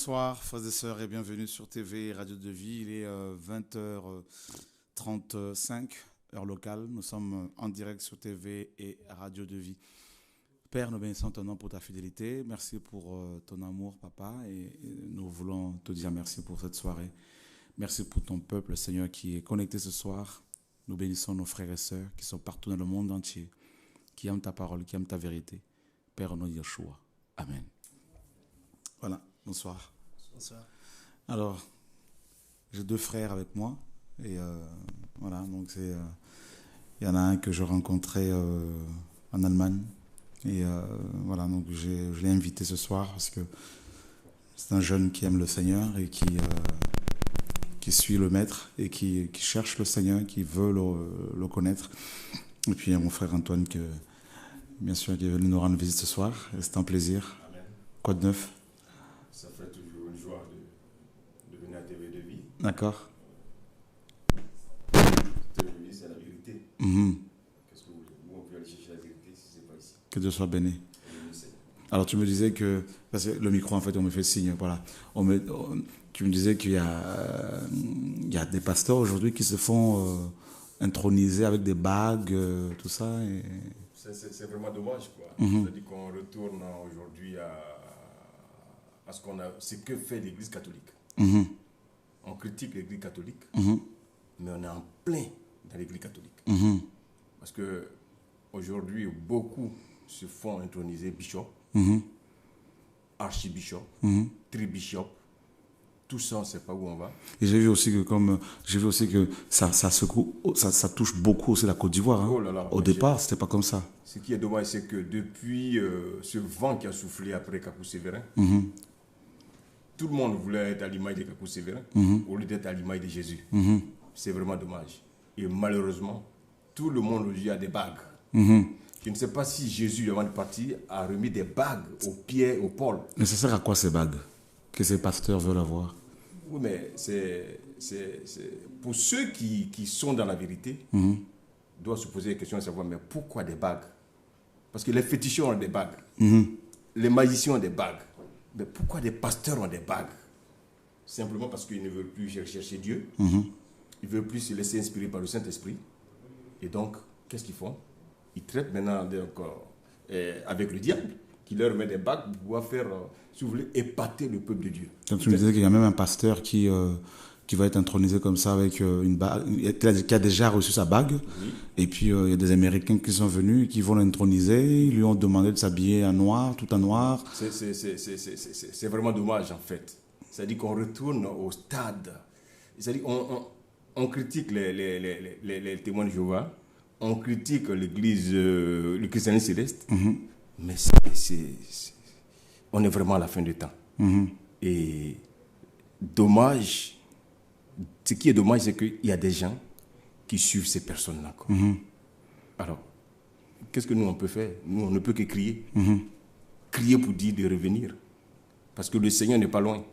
Bonsoir, frères et sœurs, et bienvenue sur TV Radio de Vie. Il est 20h35, heure locale. Nous sommes en direct sur TV et Radio de Vie. Père, nous bénissons ton nom pour ta fidélité. Merci pour ton amour, Papa. Et nous voulons te dire merci pour cette soirée. Merci pour ton peuple, Seigneur, qui est connecté ce soir. Nous bénissons nos frères et sœurs qui sont partout dans le monde entier, qui aiment ta parole, qui aiment ta vérité. Père, au nom de Yeshua. Amen. Voilà, bonsoir. Bonsoir. Alors, j'ai deux frères avec moi. Et voilà, donc il y en a un que je rencontrais en Allemagne. Et voilà, donc je l'ai invité ce soir parce que c'est un jeune qui aime le Seigneur et qui suit le Maître et qui cherche le Seigneur, qui veut le connaître. Et puis il y a mon frère Antoine, bien sûr, qui est venu nous rendre visite ce soir. C'est un plaisir. Amen. Quoi de neuf? Ça fait toujours une joie de venir à TV de Vie. D'accord. TV de Vie, c'est la vérité. Qu'est-ce que vous voulez? Nous, on peut aller chercher la vérité si ce n'est pas ici. Que Dieu soit béni. Alors tu me disais que, parce que le micro en fait on me fait signe, voilà. Tu me disais qu'il y a des pasteurs aujourd'hui qui se font introniser avec des bagues, tout ça. Et... C'est vraiment dommage, quoi. C'est-à-dire qu'on retourne aujourd'hui à ce que fait l'Église catholique. On critique l'Église catholique, mais on est en plein dans l'Église catholique. Parce que aujourd'hui, beaucoup se font introniser bishop, archibishop, tribishop. Tout ça, on ne sait pas où on va. Et j'ai vu aussi que ça touche beaucoup aussi la Côte d'Ivoire. Hein. Oh là là, au départ, c'était pas comme ça. Ce qui est dommage, c'est que depuis ce vent qui a soufflé après Kakou Sévérin, tout le monde voulait être à l'image de Kakou Sévérin au lieu d'être à l'image de Jésus. C'est vraiment dommage. Et malheureusement, tout le monde aujourd'hui a des bagues. Je ne sais pas si Jésus, avant de partir, a remis des bagues aux pieds, aux pôles. Mais ça sert à quoi ces bagues que ces pasteurs veulent avoir? Oui, mais c'est pour ceux qui sont dans la vérité, doivent se poser la question de savoir, mais pourquoi des bagues? Parce que les féticheurs ont des bagues. Les magiciens ont des bagues. Mais pourquoi des pasteurs ont des bagues? Simplement parce qu'ils ne veulent plus chercher Dieu. Ils ne veulent plus se laisser inspirer par le Saint-Esprit. Et donc, qu'est-ce qu'ils font? Ils traitent maintenant avec le diable, qui leur met des bagues pour pouvoir faire, si vous voulez, épater le peuple de Dieu. Donc tu me disais qu'il y a même un pasteur qui va être intronisé comme ça avec une bague, qui a déjà reçu sa bague. Oui. Et puis il y a des Américains qui sont venus et qui vont l'introniser. Ils lui ont demandé de s'habiller en noir, tout en noir. C'est vraiment dommage en fait. C'est-à-dire qu'on retourne au stade. C'est-à-dire on critique les témoins de Jéhovah. On critique l'église, le christianisme céleste, mais on est vraiment à la fin du temps. Et dommage, ce qui est dommage, c'est qu'il y a des gens qui suivent ces personnes-là. Alors, qu'est-ce que nous on peut faire? Nous, on ne peut que crier. Crier pour dire de revenir. Parce que le Seigneur n'est pas loin.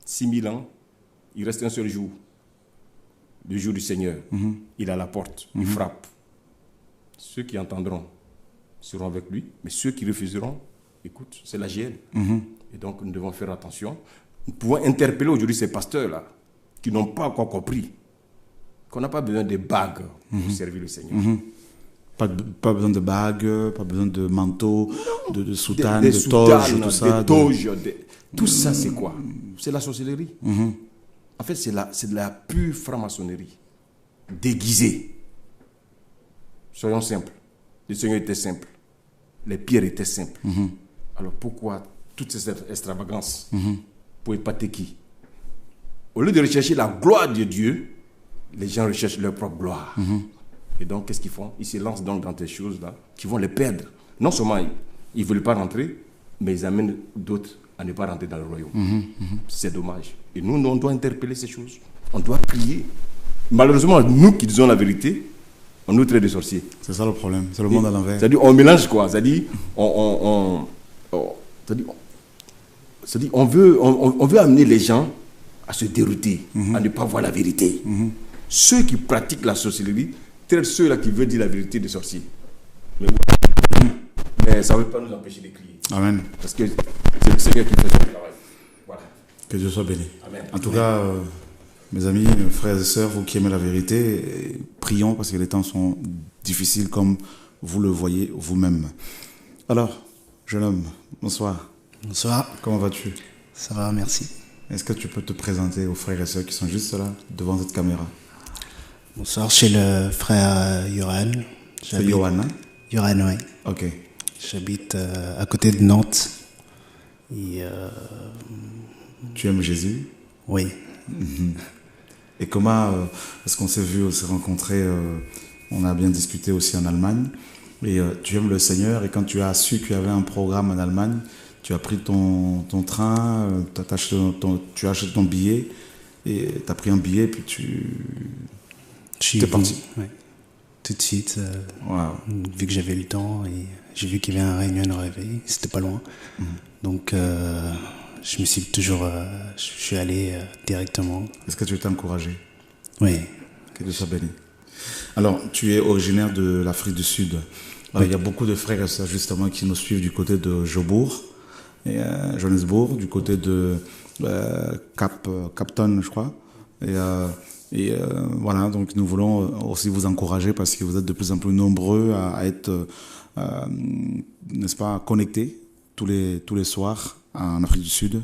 6000 ans, il reste un seul jour. Le jour du Seigneur, il est à la porte, il frappe. Ceux qui entendront seront avec lui, mais ceux qui refuseront, écoute, c'est la GL. Et donc nous devons faire attention. Nous pouvons interpeller aujourd'hui ces pasteurs-là, qui n'ont pas encore compris qu'on n'a pas besoin de bagues pour servir le Seigneur. Pas besoin de bagues, pas besoin de manteau, de soutane, de toge, tout ça. Tout ça, c'est quoi? C'est la sorcellerie. En fait, c'est de la pure franc-maçonnerie, déguisée. Soyons simples. Le Seigneur était simple. Les pierres étaient simples. Alors pourquoi toutes ces extravagances pour épater qui? Au lieu de rechercher la gloire de Dieu, les gens recherchent leur propre gloire. Et donc, qu'est-ce qu'ils font? Ils se lancent donc dans des choses-là qui vont les perdre. Non seulement ils ne veulent pas rentrer, mais ils amènent d'autres à ne pas rentrer dans le royaume. C'est dommage. Et nous, on doit interpeller ces choses. On doit crier. Malheureusement, nous qui disons la vérité, on nous traite de sorciers. C'est ça le problème. C'est le monde à l'envers. C'est-à-dire, on mélange quoi? C'est-à-dire, on veut amener les gens à se dérouter, à ne pas voir la vérité. Ceux qui pratiquent la sorcellerie traitent ceux-là qui veulent dire la vérité de sorciers. Mais ça ne veut pas nous empêcher de crier. Amen. Parce que c'est le Seigneur qui fait son travail. Que Dieu soit béni. Amen. En tout cas, mes amis, frères et sœurs, vous qui aimez la vérité, prions parce que les temps sont difficiles comme vous le voyez vous-même. Alors, jeune homme, bonsoir. Bonsoir. Comment vas-tu? Ça va, merci. Est-ce que tu peux te présenter aux frères et sœurs qui sont juste là, devant cette caméra? Bonsoir, je suis le frère Yoran. C'est Yohan, hein? Yoran, oui. Ok. J'habite à côté de Nantes. Et, Tu aimes Jésus? oui. Et comment est-ce qu'on s'est vu, on s'est rencontrés, on a bien discuté aussi en Allemagne. Et tu aimes le Seigneur, et quand tu as su qu'il y avait un programme en Allemagne, tu as pris ton train, tu as acheté ton billet, et tu as pris un billet, puis Je t'es parti. Oui. Tout de suite, Wow. vu que j'avais le temps, et j'ai vu qu'il y avait un réunion de réveil, c'était pas loin. Donc, je me suis toujours... je suis allé directement. Est-ce que tu t'es encouragé? Oui. Que Dieu soit béni. Alors, tu es originaire de l'Afrique du Sud. Alors, il y a beaucoup de frères et sœurs justement qui nous suivent du côté de Jobourg, et Johannesburg, du côté de Capton, je crois. Et voilà, donc nous voulons aussi vous encourager parce que vous êtes de plus en plus nombreux à être, n'est-ce pas, connectés tous les soirs en Afrique du Sud.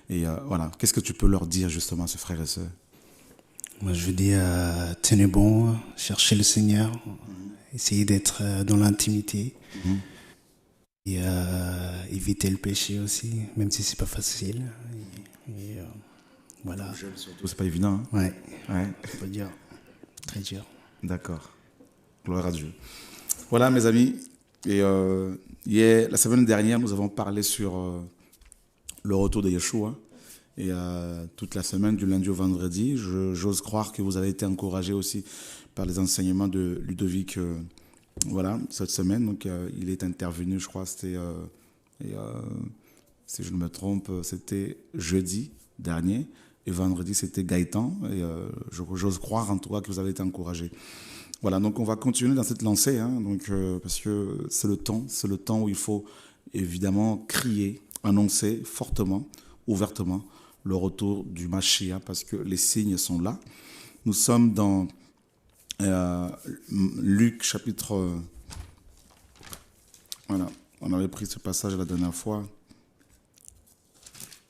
Et voilà, qu'est-ce que tu peux leur dire justement à ces frères et sœurs? Moi, je veux dire, tenez bon, cherchez le Seigneur, essayez d'être dans l'intimité et éviter le péché aussi, même si c'est pas facile. Et, voilà. Surtout, c'est pas évident. Hein? Ouais. Ouais. On peut dire très dur. D'accord. Gloire à Dieu. Voilà, mes amis. Et la semaine dernière, nous avons parlé sur le retour de Yeshua. Et toute la semaine, du lundi au vendredi, j'ose croire que vous avez été encouragés aussi par les enseignements de Ludovic. Voilà, cette semaine. Donc, il est intervenu, je crois, c'était, si je ne me trompe, c'était jeudi dernier. Et vendredi, c'était Gaëtan. Et j'ose croire en tout cas que vous avez été encouragés. Voilà, donc on va continuer dans cette lancée, hein, donc, parce que c'est le temps où il faut évidemment crier, annoncer fortement, ouvertement le retour du Mashiach, parce que les signes sont là. Nous sommes dans Luc chapitre... voilà, on avait pris ce passage la dernière fois.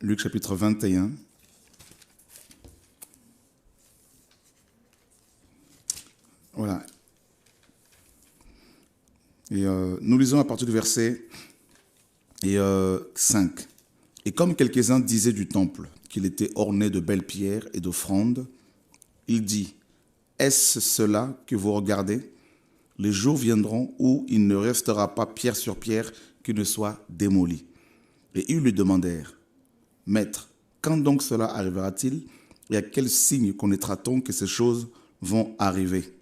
Luc chapitre 21. Voilà. Et nous lisons à partir du verset 5. Et comme quelques-uns disaient du temple qu'il était orné de belles pierres et d'offrandes, il dit, est-ce cela que vous regardez? Les jours viendront où il ne restera pas pierre sur pierre qui ne soit démolie. Et ils lui demandèrent, Maître, quand donc cela arrivera-t-il et à quel signe connaîtra-t-on que ces choses vont arriver?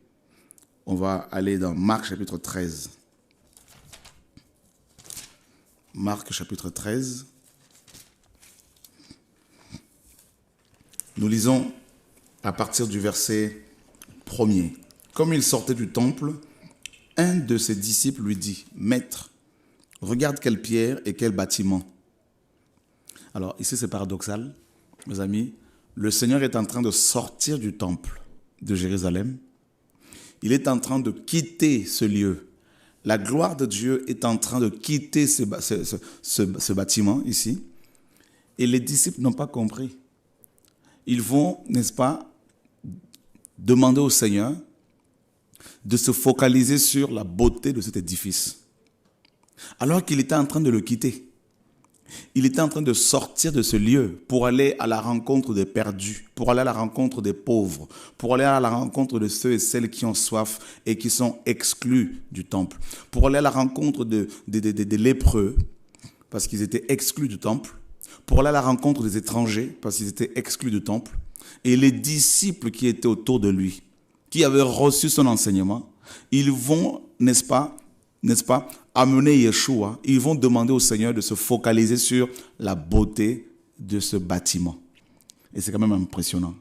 On va aller dans Marc chapitre 13. Marc chapitre 13. Nous lisons à partir du verset 1er. Comme il sortait du temple, un de ses disciples lui dit, Maître, regarde quelle pierre et quel bâtiment. Alors ici c'est paradoxal, mes amis. Le Seigneur est en train de sortir du temple de Jérusalem. Il est en train de quitter ce lieu. La gloire de Dieu est en train de quitter ce bâtiment ici. Et les disciples n'ont pas compris. Ils vont, n'est-ce pas, demander au Seigneur de se focaliser sur la beauté de cet édifice. Alors qu'il était en train de le quitter. Il était en train de sortir de ce lieu pour aller à la rencontre des perdus, pour aller à la rencontre des pauvres, pour aller à la rencontre de ceux et celles qui ont soif et qui sont exclus du temple, pour aller à la rencontre des lépreux parce qu'ils étaient exclus du temple, pour aller à la rencontre des étrangers parce qu'ils étaient exclus du temple, et les disciples qui étaient autour de lui, qui avaient reçu son enseignement, ils vont, n'est-ce pas, amener Yeshua, ils vont demander au Seigneur de se focaliser sur la beauté de ce bâtiment. Et c'est quand même impressionnant.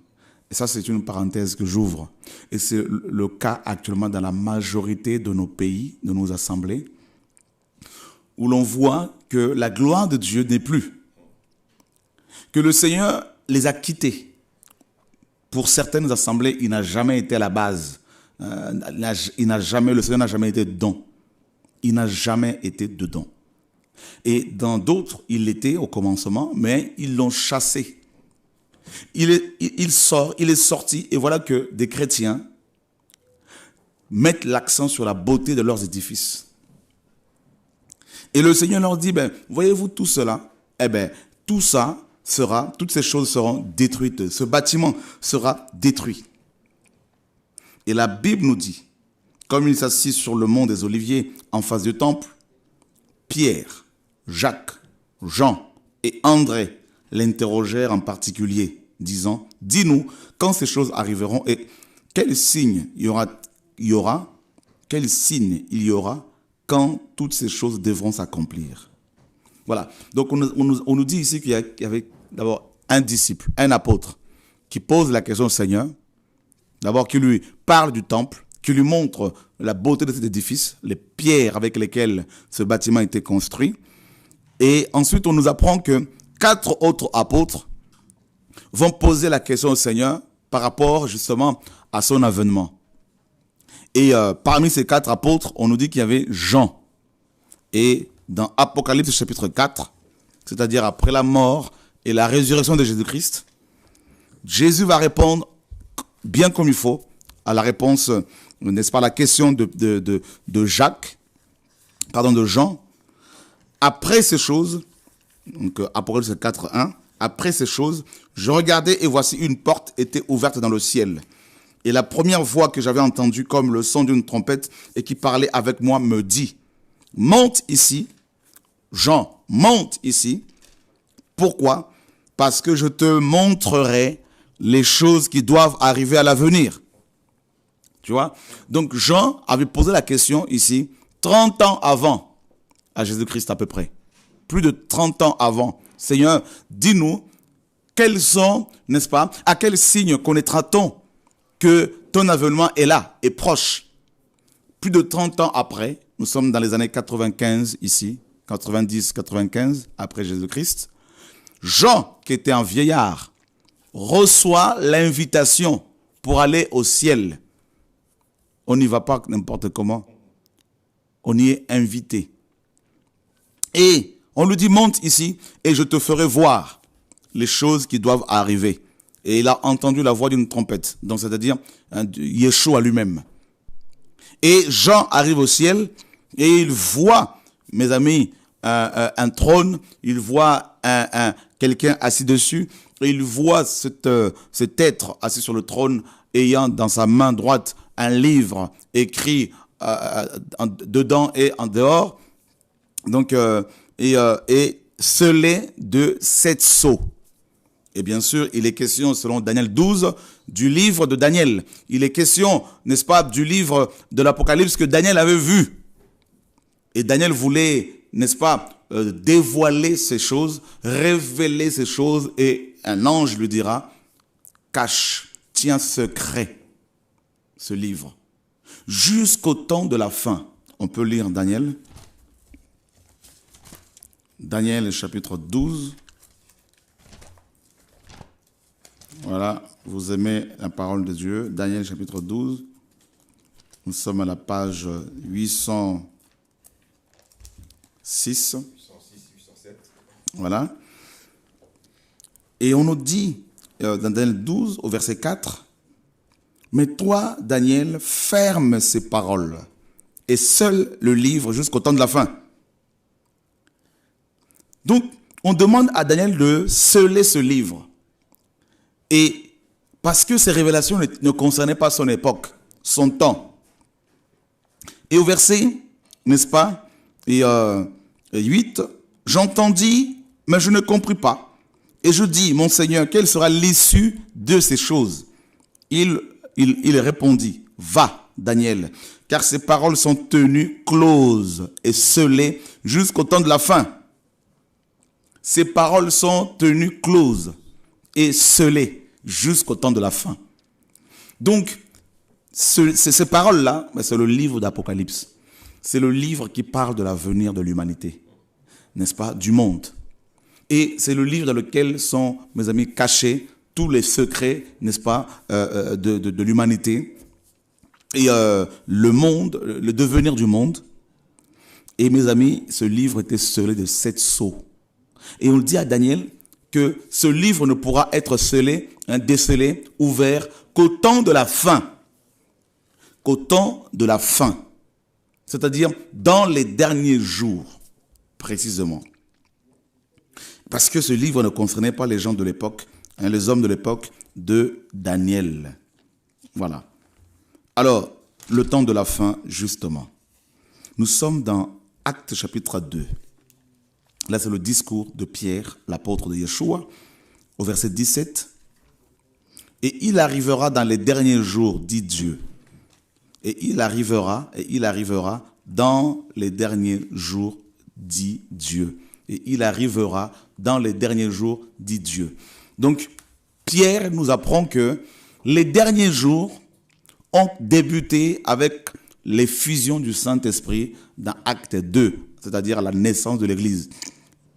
Et ça, c'est une parenthèse que j'ouvre. Et c'est le cas actuellement dans la majorité de nos pays, de nos assemblées, où l'on voit que la gloire de Dieu n'est plus. Que le Seigneur les a quittés. Pour certaines assemblées, il n'a jamais été à la base. Le Seigneur n'a jamais été dedans. Il n'a jamais été dedans. Et dans d'autres, il l'était au commencement, mais ils l'ont chassé. Il est sorti, et voilà que des chrétiens mettent l'accent sur la beauté de leurs édifices. Et le Seigneur leur dit, voyez-vous tout cela, toutes ces choses seront détruites. Ce bâtiment sera détruit. Et la Bible nous dit, comme il s'assit sur le mont des Oliviers en face du temple, Pierre, Jacques, Jean et André l'interrogèrent en particulier, disant, dis-nous quand ces choses arriveront et quel signe il y aura quand toutes ces choses devront s'accomplir. Voilà. Donc on nous dit ici qu'il y avait d'abord un disciple, un apôtre, qui pose la question au Seigneur, d'abord qui lui parle du temple, qui lui montre la beauté de cet édifice, les pierres avec lesquelles ce bâtiment a été construit. Et ensuite, on nous apprend que 4 autres apôtres vont poser la question au Seigneur par rapport justement à son avènement. Et parmi ces 4 apôtres, on nous dit qu'il y avait Jean. Et dans Apocalypse chapitre 4, c'est-à-dire après la mort et la résurrection de Jésus-Christ, Jésus va répondre bien comme il faut à la réponse, n'est-ce pas, la question de Jean. Après ces choses, donc Apocalypse 4, 1, après ces choses, je regardais et voici une porte était ouverte dans le ciel. Et la première voix que j'avais entendue comme le son d'une trompette et qui parlait avec moi me dit, monte ici, Jean, monte ici. Pourquoi? Parce que je te montrerai les choses qui doivent arriver à l'avenir. Tu vois? Donc Jean avait posé la question ici, 30 ans avant à Jésus-Christ à peu près. Plus de 30 ans avant. Seigneur, dis-nous, quels sont, n'est-ce pas, à quel signe connaîtra-t-on que ton avènement est là, est proche? Plus de 30 ans après, nous sommes dans les années 95 ici, 90-95 après Jésus-Christ. Jean, qui était un vieillard, reçoit l'invitation pour aller au ciel. On n'y va pas n'importe comment. On y est invité. Et on lui dit, monte ici et je te ferai voir les choses qui doivent arriver. Et il a entendu la voix d'une trompette, donc c'est-à-dire Yeshua lui-même. Et Jean arrive au ciel et il voit, mes amis, un trône, il voit quelqu'un assis dessus, et il voit cet être assis sur le trône ayant dans sa main droite un livre écrit dedans et en dehors, donc et scellé de 7 sceaux. Et bien sûr, il est question, selon Daniel 12, du livre de Daniel. Il est question, n'est-ce pas, du livre de l'Apocalypse que Daniel avait vu. Et Daniel voulait, n'est-ce pas, dévoiler ces choses, révéler ces choses, et un ange lui dira, cache, tiens secret ce livre. Jusqu'au temps de la fin. On peut lire Daniel. Daniel chapitre 12. Voilà, vous aimez la parole de Dieu. Daniel chapitre 12. Nous sommes à la page 806. 807. Voilà. Et on nous dit, dans Daniel 12, au verset 4, « Mais toi, Daniel, ferme ces paroles, et seul le livre jusqu'au temps de la fin. » Donc, on demande à Daniel de sceller ce livre. Et parce que ces révélations ne concernaient pas son époque, son temps. Et au verset, n'est-ce pas, 8, « J'entendis, mais je ne compris pas. Et je dis, mon Seigneur, quelle sera l'issue de ces choses? » Il répondit, « Va, Daniel, car ces paroles sont tenues closes et scellées jusqu'au temps de la fin. » Ces paroles sont tenues closes et scellées jusqu'au temps de la fin. Donc, ces paroles-là, c'est le livre d'Apocalypse. C'est le livre qui parle de l'avenir de l'humanité, n'est-ce pas, du monde. Et c'est le livre dans lequel sont, mes amis, cachés tous les secrets, n'est-ce pas, de l'humanité. Et le monde, le devenir du monde. Et mes amis, ce livre était scellé de 7 sceaux. Et on dit à Daniel que ce livre ne pourra être scellé, décelé, ouvert qu'au temps de la fin. Qu'au temps de la fin. C'est-à-dire dans les derniers jours, précisément. Parce que ce livre ne concernait pas les gens de l'époque, les hommes de l'époque de Daniel. Voilà. Alors, le temps de la fin, justement. Nous sommes dans Actes chapitre 2. Là, c'est le discours de Pierre, l'apôtre de Yeshua, au verset 17. Et il arrivera dans les derniers jours, dit Dieu. Et il arrivera dans les derniers jours, dit Dieu. Et il arrivera dans les derniers jours, dit Dieu. Donc, Pierre nous apprend que les derniers jours ont débuté avec l'effusion du Saint-Esprit dans Acte 2, c'est-à-dire la naissance de l'Église.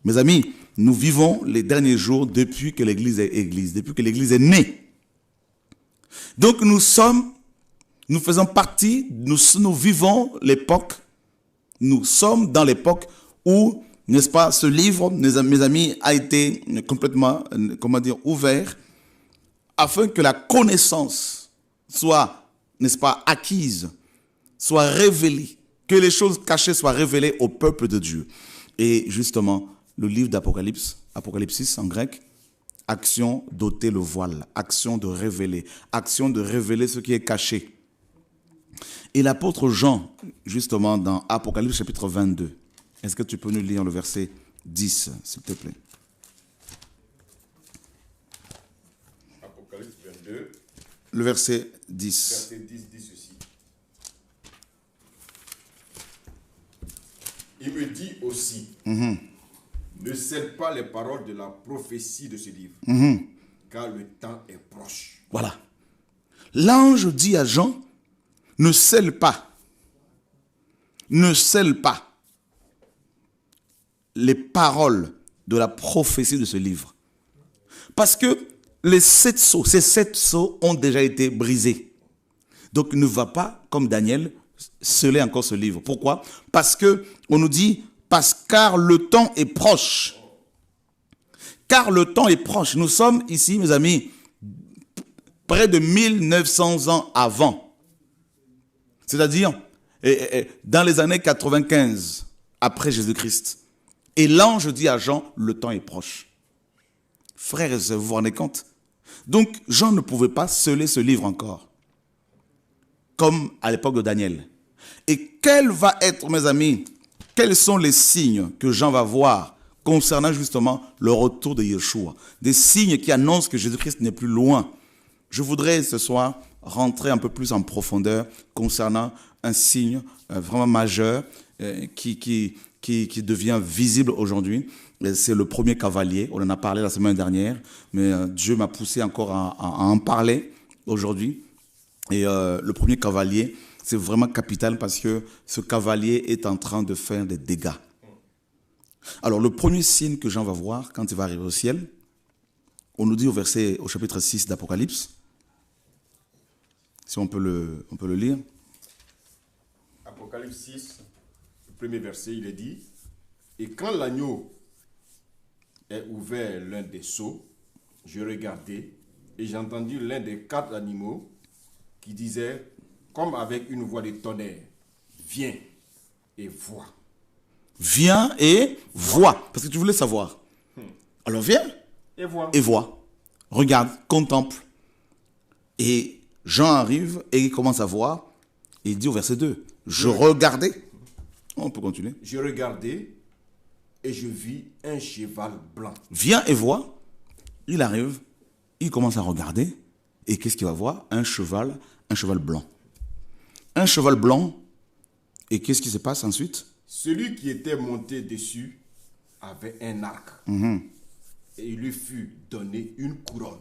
Mes amis, nous vivons les derniers jours depuis que l'Église est Église, depuis que l'Église est née. Donc nous faisons partie, nous vivons l'époque, nous sommes dans l'époque où, n'est-ce pas, ce livre, mes amis, a été complètement, ouvert, afin que la connaissance soit, n'est-ce pas, acquise, soit révélée, que les choses cachées soient révélées au peuple de Dieu. Et justement, le livre d'Apocalypse, Apocalypsis en grec, action d'ôter le voile, action de révéler ce qui est caché. Et l'apôtre Jean, justement, dans Apocalypse chapitre 22, est-ce que tu peux nous lire le verset 10, s'il te plaît? Apocalypse 22. Le verset 10. Verset 10 dit ceci. Il me dit aussi, ne scelle pas les paroles de la prophétie de ce livre, car le temps est proche. Voilà. L'ange dit à Jean, ne scelle pas les paroles de la prophétie de ce livre. Parce que ces 7 sceaux ont déjà été brisés. Donc ne va pas, comme Daniel, sceller encore ce livre. Pourquoi? Parce que on nous dit, car le temps est proche. Car le temps est proche. Nous sommes ici, mes amis, près de 1900 ans avant. C'est-à-dire, dans les années 95, après Jésus-Christ. Et l'ange dit à Jean, le temps est proche. Frères et sœurs, vous vous rendez compte? Donc, Jean ne pouvait pas sceller ce livre encore. Comme à l'époque de Daniel. Et quel va être, mes amis, quels sont les signes que Jean va voir concernant justement le retour de Yeshua? Des signes qui annoncent que Jésus-Christ n'est plus loin. Je voudrais ce soir rentrer un peu plus en profondeur concernant un signe vraiment majeur qui devient visible aujourd'hui. C'est le premier cavalier. On en a parlé la semaine dernière, mais Dieu m'a poussé encore à en parler aujourd'hui. Et le premier cavalier, c'est vraiment capital parce que ce cavalier est en train de faire des dégâts. Alors, le premier signe que Jean va voir quand il va arriver au ciel, on nous dit au chapitre 6 d'Apocalypse, si on peut le lire. Apocalypse 6, le premier verset, il est dit, et quand l'agneau est ouvert l'un des sceaux, je regardai et j'ai entendu l'un des 4 animaux qui disait, comme avec une voix de tonnerre, viens et vois. Viens et vois. Parce que tu voulais savoir. Alors viens et vois. Et vois. Regarde, contemple. Et Jean arrive et il commence à voir. Et il dit au verset 2, je regardais. On peut continuer. Je regardais et je vis un cheval blanc. Viens et vois. Il arrive, il commence à regarder. Et qu'est-ce qu'il va voir? Un cheval blanc. Un cheval blanc. Et qu'est-ce qui se passe ensuite? Celui qui était monté dessus avait un arc. Et il lui fut donné une couronne.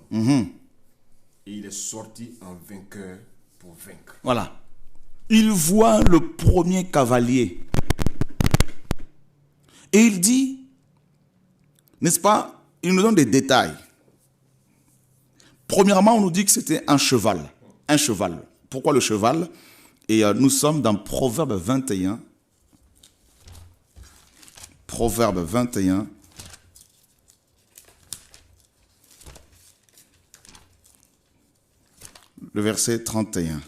Et il est sorti en vainqueur pour vaincre. Voilà. Il voit le premier cavalier. Et il dit, n'est-ce pas, il nous donne des détails. Premièrement, on nous dit que c'était un cheval. Un cheval. Pourquoi le cheval? Et nous sommes dans Proverbe 21. Proverbe 21. Le verset 31.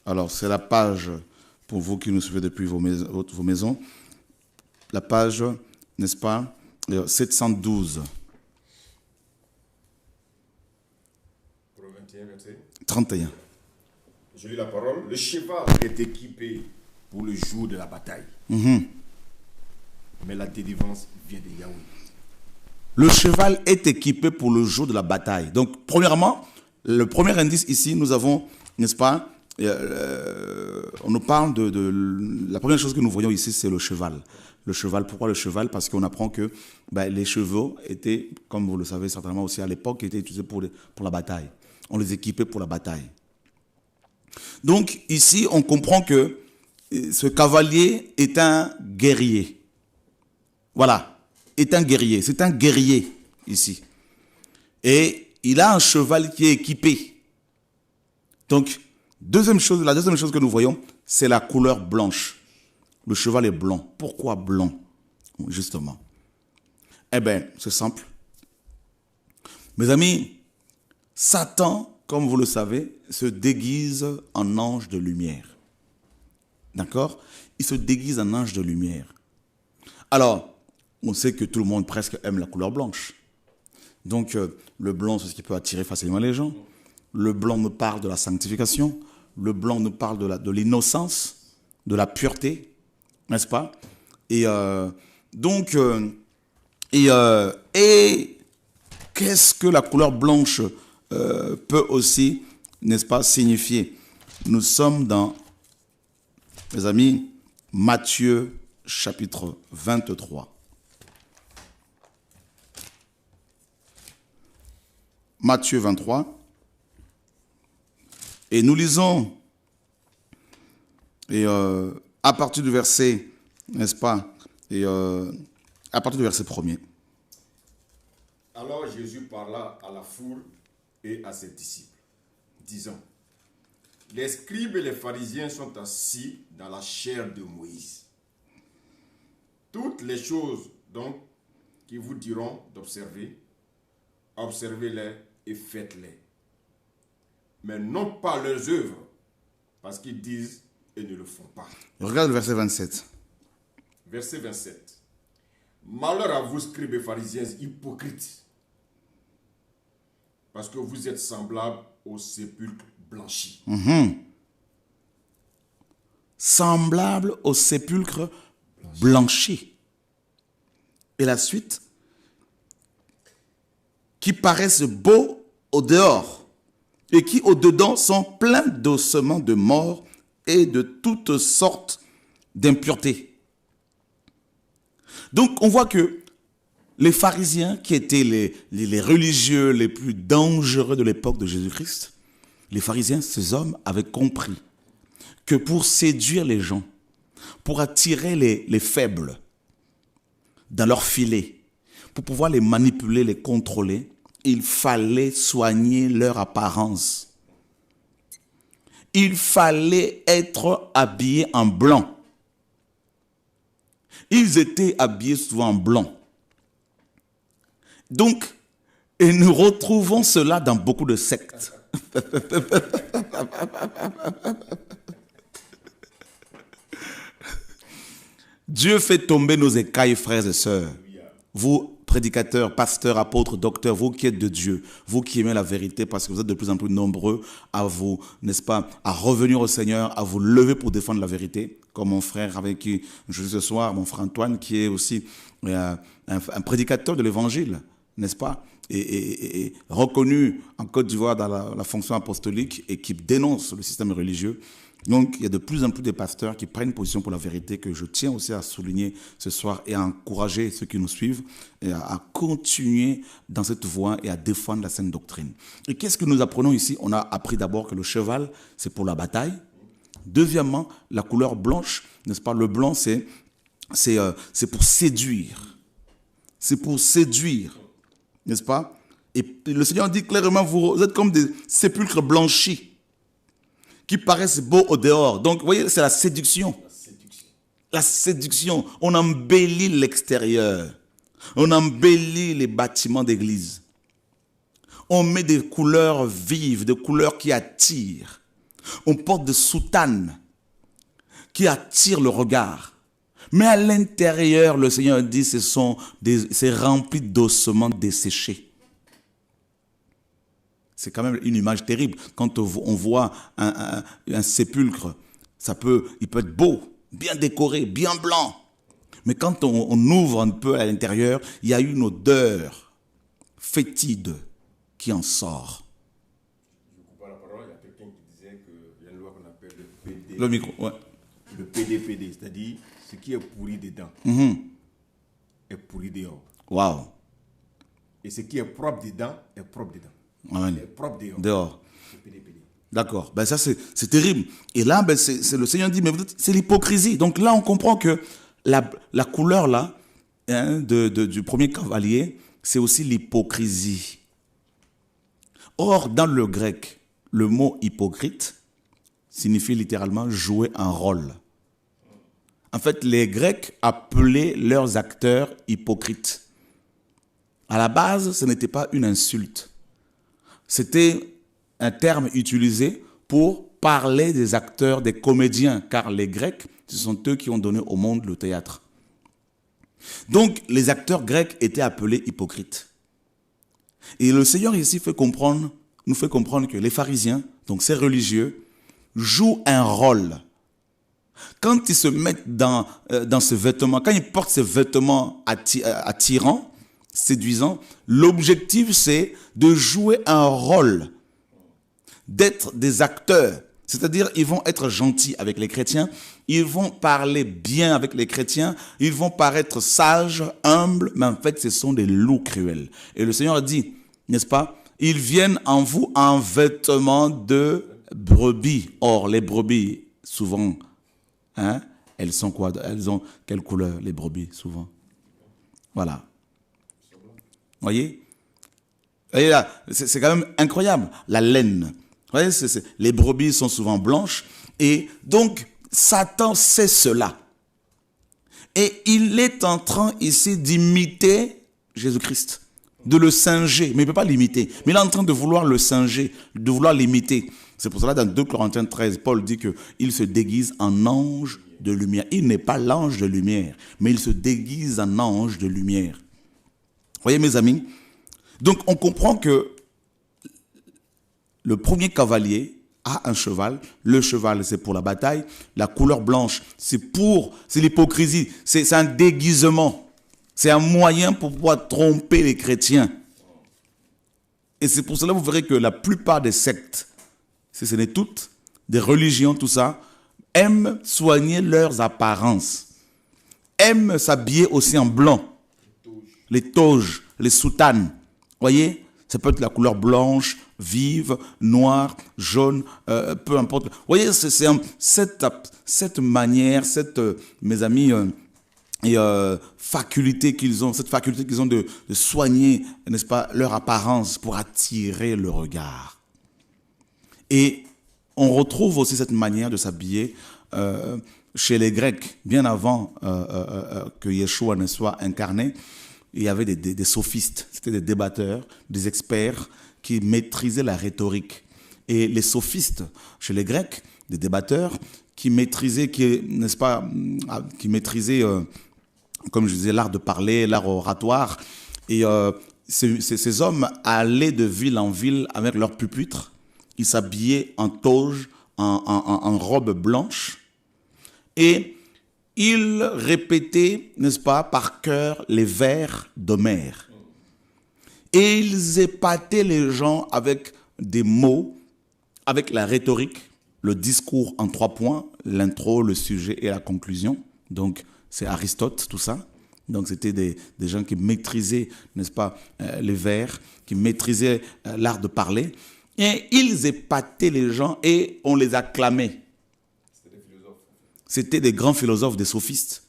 Alors, c'est la page, pour vous qui nous suivez depuis vos maisons, la page, n'est-ce pas, 712. 21, verset 31. Je lis la parole. Le cheval est équipé pour le jour de la bataille. Mais la délivrance vient de Yahweh. Le cheval est équipé pour le jour de la bataille. Donc, premièrement, le premier indice ici, nous avons, n'est-ce pas, on nous parle la première chose que nous voyons ici, c'est le cheval. Le cheval, pourquoi le cheval? Parce qu'on apprend que les chevaux étaient, comme vous le savez certainement aussi à l'époque, étaient utilisés pour la bataille. On les équipait pour la bataille. Donc ici, on comprend que ce cavalier est un guerrier. Voilà, est un guerrier. C'est un guerrier ici. Et il a un cheval qui est équipé. Donc, la deuxième chose que nous voyons, c'est la couleur blanche. Le cheval est blanc. Pourquoi blanc, justement? Eh bien, c'est simple. Mes amis, Satan, comme vous le savez, se déguise en ange de lumière. D'accord? Il se déguise en ange de lumière. Alors, on sait que tout le monde presque aime la couleur blanche. Donc, le blanc, c'est ce qui peut attirer facilement les gens. Le blanc nous parle de la sanctification. Le blanc nous parle de l'innocence, de la pureté, n'est-ce pas? Et qu'est-ce que la couleur blanche peut aussi, n'est-ce pas, signifier? Nous sommes dans, mes amis, Matthieu chapitre 23. Matthieu 23. Et nous lisons, et à partir du verset, n'est-ce pas, et à partir du verset 1er. Alors Jésus parla à la foule et à ses disciples, disant, les scribes et les pharisiens sont assis dans la chair de Moïse. Toutes les choses, donc, qui vous diront d'observer, observez-les et faites-les. Mais non pas leurs œuvres, parce qu'ils disent et ne le font pas. Regarde le verset 27. Verset 27. Malheur à vous, scribes et pharisiens hypocrites, parce que vous êtes semblables aux sépulcres blanchis. Semblables aux sépulcres blanchis. Et la suite, qui paraissent beaux au dehors, et qui au-dedans sont pleins d'ossements de mort et de toutes sortes d'impuretés. Donc on voit que les pharisiens, qui étaient les religieux les plus dangereux de l'époque de Jésus-Christ, les pharisiens, ces hommes, avaient compris que pour séduire les gens, pour attirer les faibles dans leur filet, pour pouvoir les manipuler, les contrôler, il fallait soigner leur apparence. Il fallait être habillés en blanc. Ils étaient habillés souvent en blanc. Donc, et nous retrouvons cela dans beaucoup de sectes. Dieu fait tomber nos écailles, frères et sœurs. Vous, prédicateurs, pasteurs, apôtres, docteurs, vous qui êtes de Dieu, vous qui aimez la vérité, parce que vous êtes de plus en plus nombreux à vous, n'est-ce pas, à revenir au Seigneur, à vous lever pour défendre la vérité, comme mon frère avec qui je suis ce soir, mon frère Antoine, qui est aussi un prédicateur de l'évangile, n'est-ce pas, et reconnu en Côte d'Ivoire dans la fonction apostolique et qui dénonce le système religieux. Donc, il y a de plus en plus de pasteurs qui prennent position pour la vérité, que je tiens aussi à souligner ce soir et à encourager ceux qui nous suivent et à continuer dans cette voie et à défendre la saine doctrine. Et qu'est-ce que nous apprenons ici? On a appris d'abord que le cheval, c'est pour la bataille. Deuxièmement, la couleur blanche, n'est-ce pas? Le blanc, c'est pour séduire. c'est pour séduire, n'est-ce pas? Et le Seigneur dit clairement, vous êtes comme des sépulcres blanchis qui paraissent beaux au dehors. Donc, vous voyez, c'est la séduction. La séduction. On embellit l'extérieur. On embellit les bâtiments d'église. On met des couleurs vives, des couleurs qui attirent. On porte des soutanes qui attirent le regard. Mais à l'intérieur, le Seigneur dit, c'est rempli d'ossements desséchés. C'est quand même une image terrible. Quand on voit un sépulcre, il peut être beau, bien décoré, bien blanc. Mais quand on ouvre un peu à l'intérieur, il y a une odeur fétide qui en sort. Je coupe la parole, il y a quelqu'un qui disait qu'il y a une loi qu'on appelle le PD. Le micro, ouais. Le PDPD, c'est-à-dire ce qui est pourri dedans est pourri dehors. Waouh. Et ce qui est propre dedans est propre dedans. Amen. Est propre dehors. Dehors. Le PDPD. D'accord. Ben ça, c'est terrible. Et là, ben c'est le Seigneur dit, mais c'est l'hypocrisie. Donc là, on comprend que la couleur là, hein, du premier cavalier, c'est aussi l'hypocrisie. Or, dans le grec, le mot hypocrite signifie littéralement jouer un rôle. En fait, les Grecs appelaient leurs acteurs hypocrites. À la base, ce n'était pas une insulte. C'était un terme utilisé pour parler des acteurs, des comédiens, car les Grecs, ce sont eux qui ont donné au monde le théâtre. Donc, les acteurs grecs étaient appelés hypocrites. Et le Seigneur ici nous fait comprendre que les pharisiens, donc ces religieux, jouent un rôle. Quand ils se mettent dans ce vêtement, quand ils portent ces vêtements attirants, séduisants, l'objectif c'est de jouer un rôle, d'être des acteurs. C'est-à-dire, ils vont être gentils avec les chrétiens, ils vont parler bien avec les chrétiens, ils vont paraître sages, humbles, mais en fait, ce sont des loups cruels. Et le Seigneur dit, n'est-ce pas, ils viennent en vous en vêtements de brebis. Or, les brebis, souvent, hein, elles sont quoi? Elles ont quelle couleur, les brebis, souvent? Voilà. Voyez? Et là, c'est quand même incroyable, la laine. Vous voyez, les brebis sont souvent blanches. Et donc, Satan sait cela. Et il est en train ici d'imiter Jésus-Christ, de le singer. Mais il ne peut pas l'imiter. Mais il est en train de vouloir le singer, de vouloir l'imiter. C'est pour cela, dans 2 Corinthiens 13, Paul dit qu'il se déguise en ange de lumière. Il n'est pas l'ange de lumière, mais il se déguise en ange de lumière. Vous voyez, mes amis? Donc, on comprend que le premier cavalier a un cheval. Le cheval, c'est pour la bataille. La couleur blanche, c'est l'hypocrisie. C'est un déguisement. C'est un moyen pour pouvoir tromper les chrétiens. Et c'est pour cela que vous verrez que la plupart des sectes, si ce n'est toutes, des religions, tout ça, aiment soigner leurs apparences. Aiment s'habiller aussi en blanc. Les toges, les soutanes. Voyez, ça peut être la couleur blanche, vive, noire, jaune, peu importe. Vous voyez, c'est cette manière, mes amis, faculté qu'ils ont, cette faculté qu'ils ont de soigner, n'est-ce pas, leur apparence pour attirer le regard. Et on retrouve aussi cette manière de s'habiller chez les Grecs, bien avant que Yeshua ne soit incarné. Il y avait des sophistes, c'était des débatteurs, des experts qui maîtrisaient la rhétorique. Et les sophistes, chez les Grecs, des débatteurs qui maîtrisaient, comme je disais, l'art de parler, l'art oratoire. Et ces hommes allaient de ville en ville avec leur pupitre. Ils s'habillaient en toge, en robe blanche. Et ils répétaient, n'est-ce pas, par cœur les vers d'Homère. Et ils épataient les gens avec des mots, avec la rhétorique, le discours en 3 points, l'intro, le sujet et la conclusion. Donc, c'est Aristote, tout ça. Donc, c'était des gens qui maîtrisaient, n'est-ce pas, les vers, qui maîtrisaient l'art de parler. Et ils épataient les gens et on les acclamait. C'était des grands philosophes, des sophistes.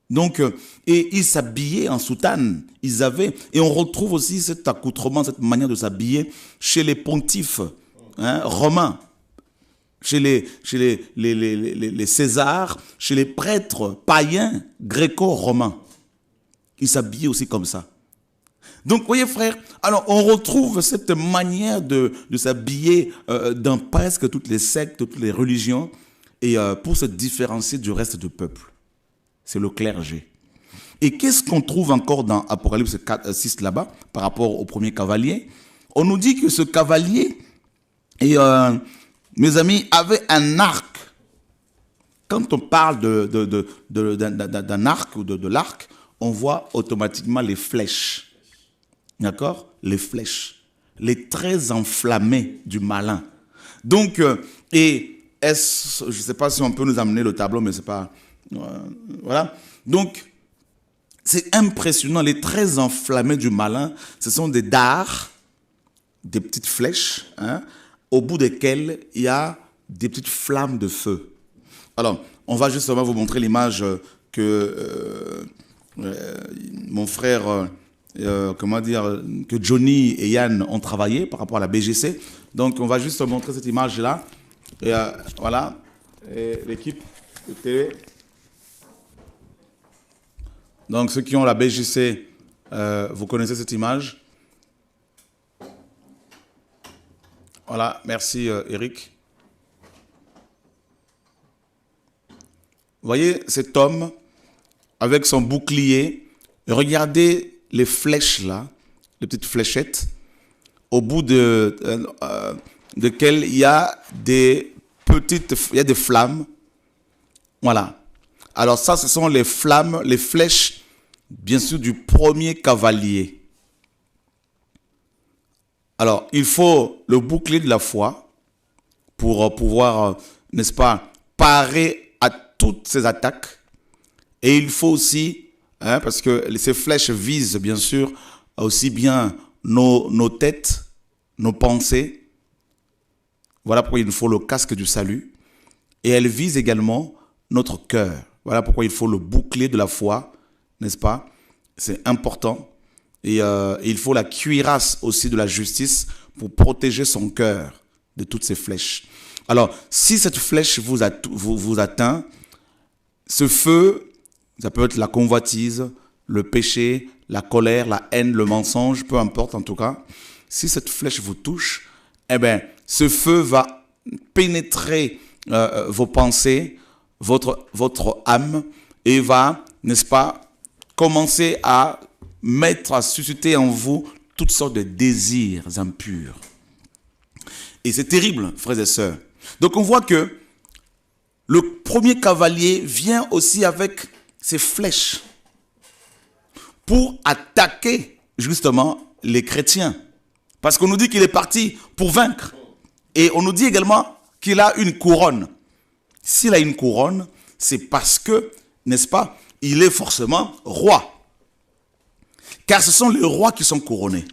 Donc, et ils s'habillaient en soutane. Ils avaient, et on retrouve aussi cet accoutrement, cette manière de s'habiller chez les pontifes romains, chez les Césars, chez les prêtres païens gréco-romains. Ils s'habillaient aussi comme ça. Donc, vous voyez, frère, alors on retrouve cette manière de s'habiller dans presque toutes les sectes, toutes les religions, et pour se différencier du reste du peuple. C'est le clergé. Et qu'est-ce qu'on trouve encore dans Apocalypse 6 là-bas, par rapport au premier cavalier? On nous dit que ce cavalier, mes amis, avait un arc. Quand on parle d'un arc ou de l'arc, on voit automatiquement les flèches. D'accord? Les flèches. Les traits enflammés du malin. Donc, je ne sais pas si on peut nous amener le tableau, mais c'est pas... voilà. Donc, c'est impressionnant. Les traits enflammés du malin, ce sont des dards, des petites flèches, au bout desquelles il y a des petites flammes de feu. Alors, on va justement vous montrer l'image que mon frère, que Johnny et Yann ont travaillé par rapport à la BGC. Donc, on va juste montrer cette image-là. Et voilà, l'équipe de télé. Donc, ceux qui ont la BGC, vous connaissez cette image. Voilà, merci Eric. Vous voyez cet homme avec son bouclier. Regardez les flèches là, les petites fléchettes, au bout desquelles il y a des flammes. Voilà. Alors ça, ce sont les flammes, les flèches, bien sûr, du premier cavalier. Alors, il faut le bouclier de la foi pour pouvoir, n'est-ce pas, parer à toutes ces attaques. Et il faut aussi, parce que ces flèches visent, bien sûr, aussi bien nos têtes, nos pensées. Voilà pourquoi il faut le casque du salut. Et elles visent également notre cœur. Voilà pourquoi il faut le bouclier de la foi, n'est-ce pas? C'est important. Et il faut la cuirasse aussi de la justice pour protéger son cœur de toutes ces flèches. Alors, si cette flèche vous atteint, ce feu, ça peut être la convoitise, le péché, la colère, la haine, le mensonge, peu importe en tout cas. Si cette flèche vous touche, eh bien, ce feu va pénétrer vos pensées, votre âme, et va, n'est-ce pas, commencer à susciter en vous toutes sortes de désirs impurs. Et c'est terrible, frères et sœurs. Donc on voit que le premier cavalier vient aussi avec ses flèches pour attaquer justement les chrétiens. Parce qu'on nous dit qu'il est parti pour vaincre. Et on nous dit également qu'il a une couronne. S'il a une couronne, c'est parce que, n'est-ce pas, il est forcément roi. Car ce sont les rois qui sont couronnés.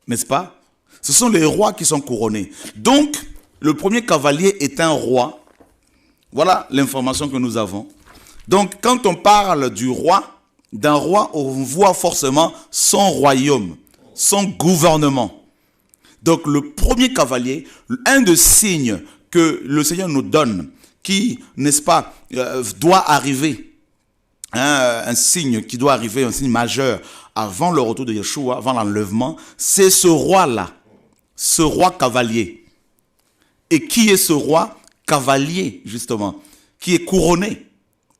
N'est-ce pas? Ce sont les rois qui sont couronnés. Donc, le premier cavalier est un roi. Voilà l'information que nous avons. Donc, quand on parle d'un roi, on voit forcément son royaume, son gouvernement. Donc, le premier cavalier, un des signes que le Seigneur nous donne, qui, n'est-ce pas, doit arriver, un signe qui doit arriver, un signe majeur avant le retour de Yeshua, avant l'enlèvement, c'est ce roi-là, ce roi cavalier. Et qui est ce roi cavalier, justement, qui est couronné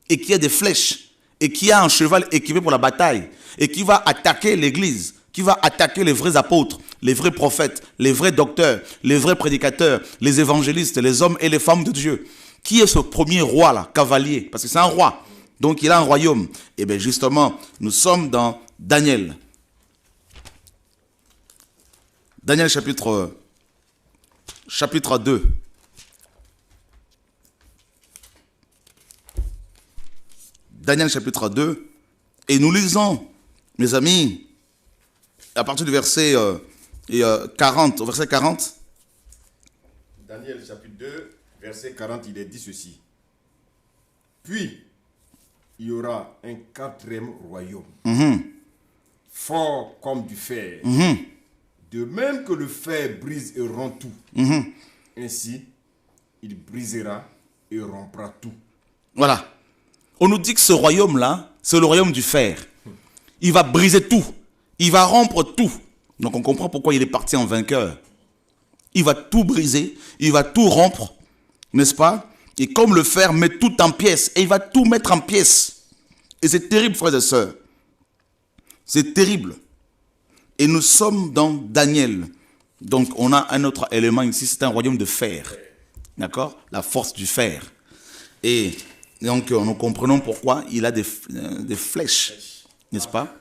et qui a des flèches et qui a un cheval équipé pour la bataille et qui va attaquer l'église, qui va attaquer les vrais apôtres, les vrais prophètes, les vrais docteurs, les vrais prédicateurs, les évangélistes, les hommes et les femmes de Dieu. Qui est ce premier roi-là, cavalier? Parce que c'est un roi. Donc, il a un royaume. Et bien, justement, nous sommes dans Daniel. Daniel chapitre 2. Daniel chapitre 2. Et nous lisons, mes amis, à partir du verset 40, au verset 40. Daniel chapitre 2, verset 40, il est dit ceci. Puis, il y aura un quatrième royaume, fort comme du fer. De même que le fer brise et rompt tout, ainsi il brisera et rompra tout. Voilà. On nous dit que ce royaume-là, c'est le royaume du fer. Il va briser tout. Il va rompre tout. Donc on comprend pourquoi il est parti en vainqueur. Il va tout briser, il va tout rompre, n'est-ce pas? Et comme le fer met tout en pièces, et il va tout mettre en pièces. Et c'est terrible, frères et sœurs. C'est terrible. Et nous sommes dans Daniel. Donc on a un autre élément ici, c'est un royaume de fer. D'accord? La force du fer. Et donc nous comprenons pourquoi il a des flèches, n'est-ce pas?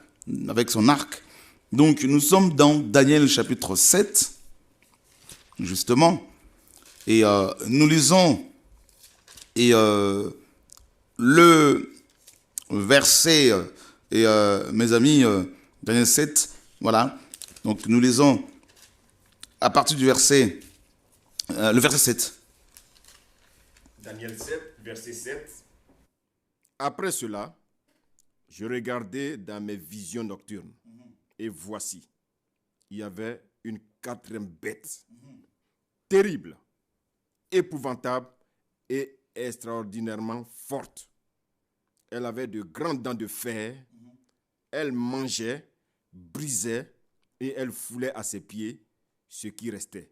Avec son arc. Donc nous sommes dans Daniel chapitre 7, justement. Et nous lisons le verset, mes amis, Daniel 7, voilà. Donc nous lisons à partir du verset, le verset 7. Daniel 7, verset 7. Après cela, je regardais dans mes visions nocturnes, et voici, il y avait une quatrième bête, terrible, épouvantable et extraordinairement forte. Elle avait de grandes dents de fer, elle mangeait, brisait, et elle foulait à ses pieds ce qui restait.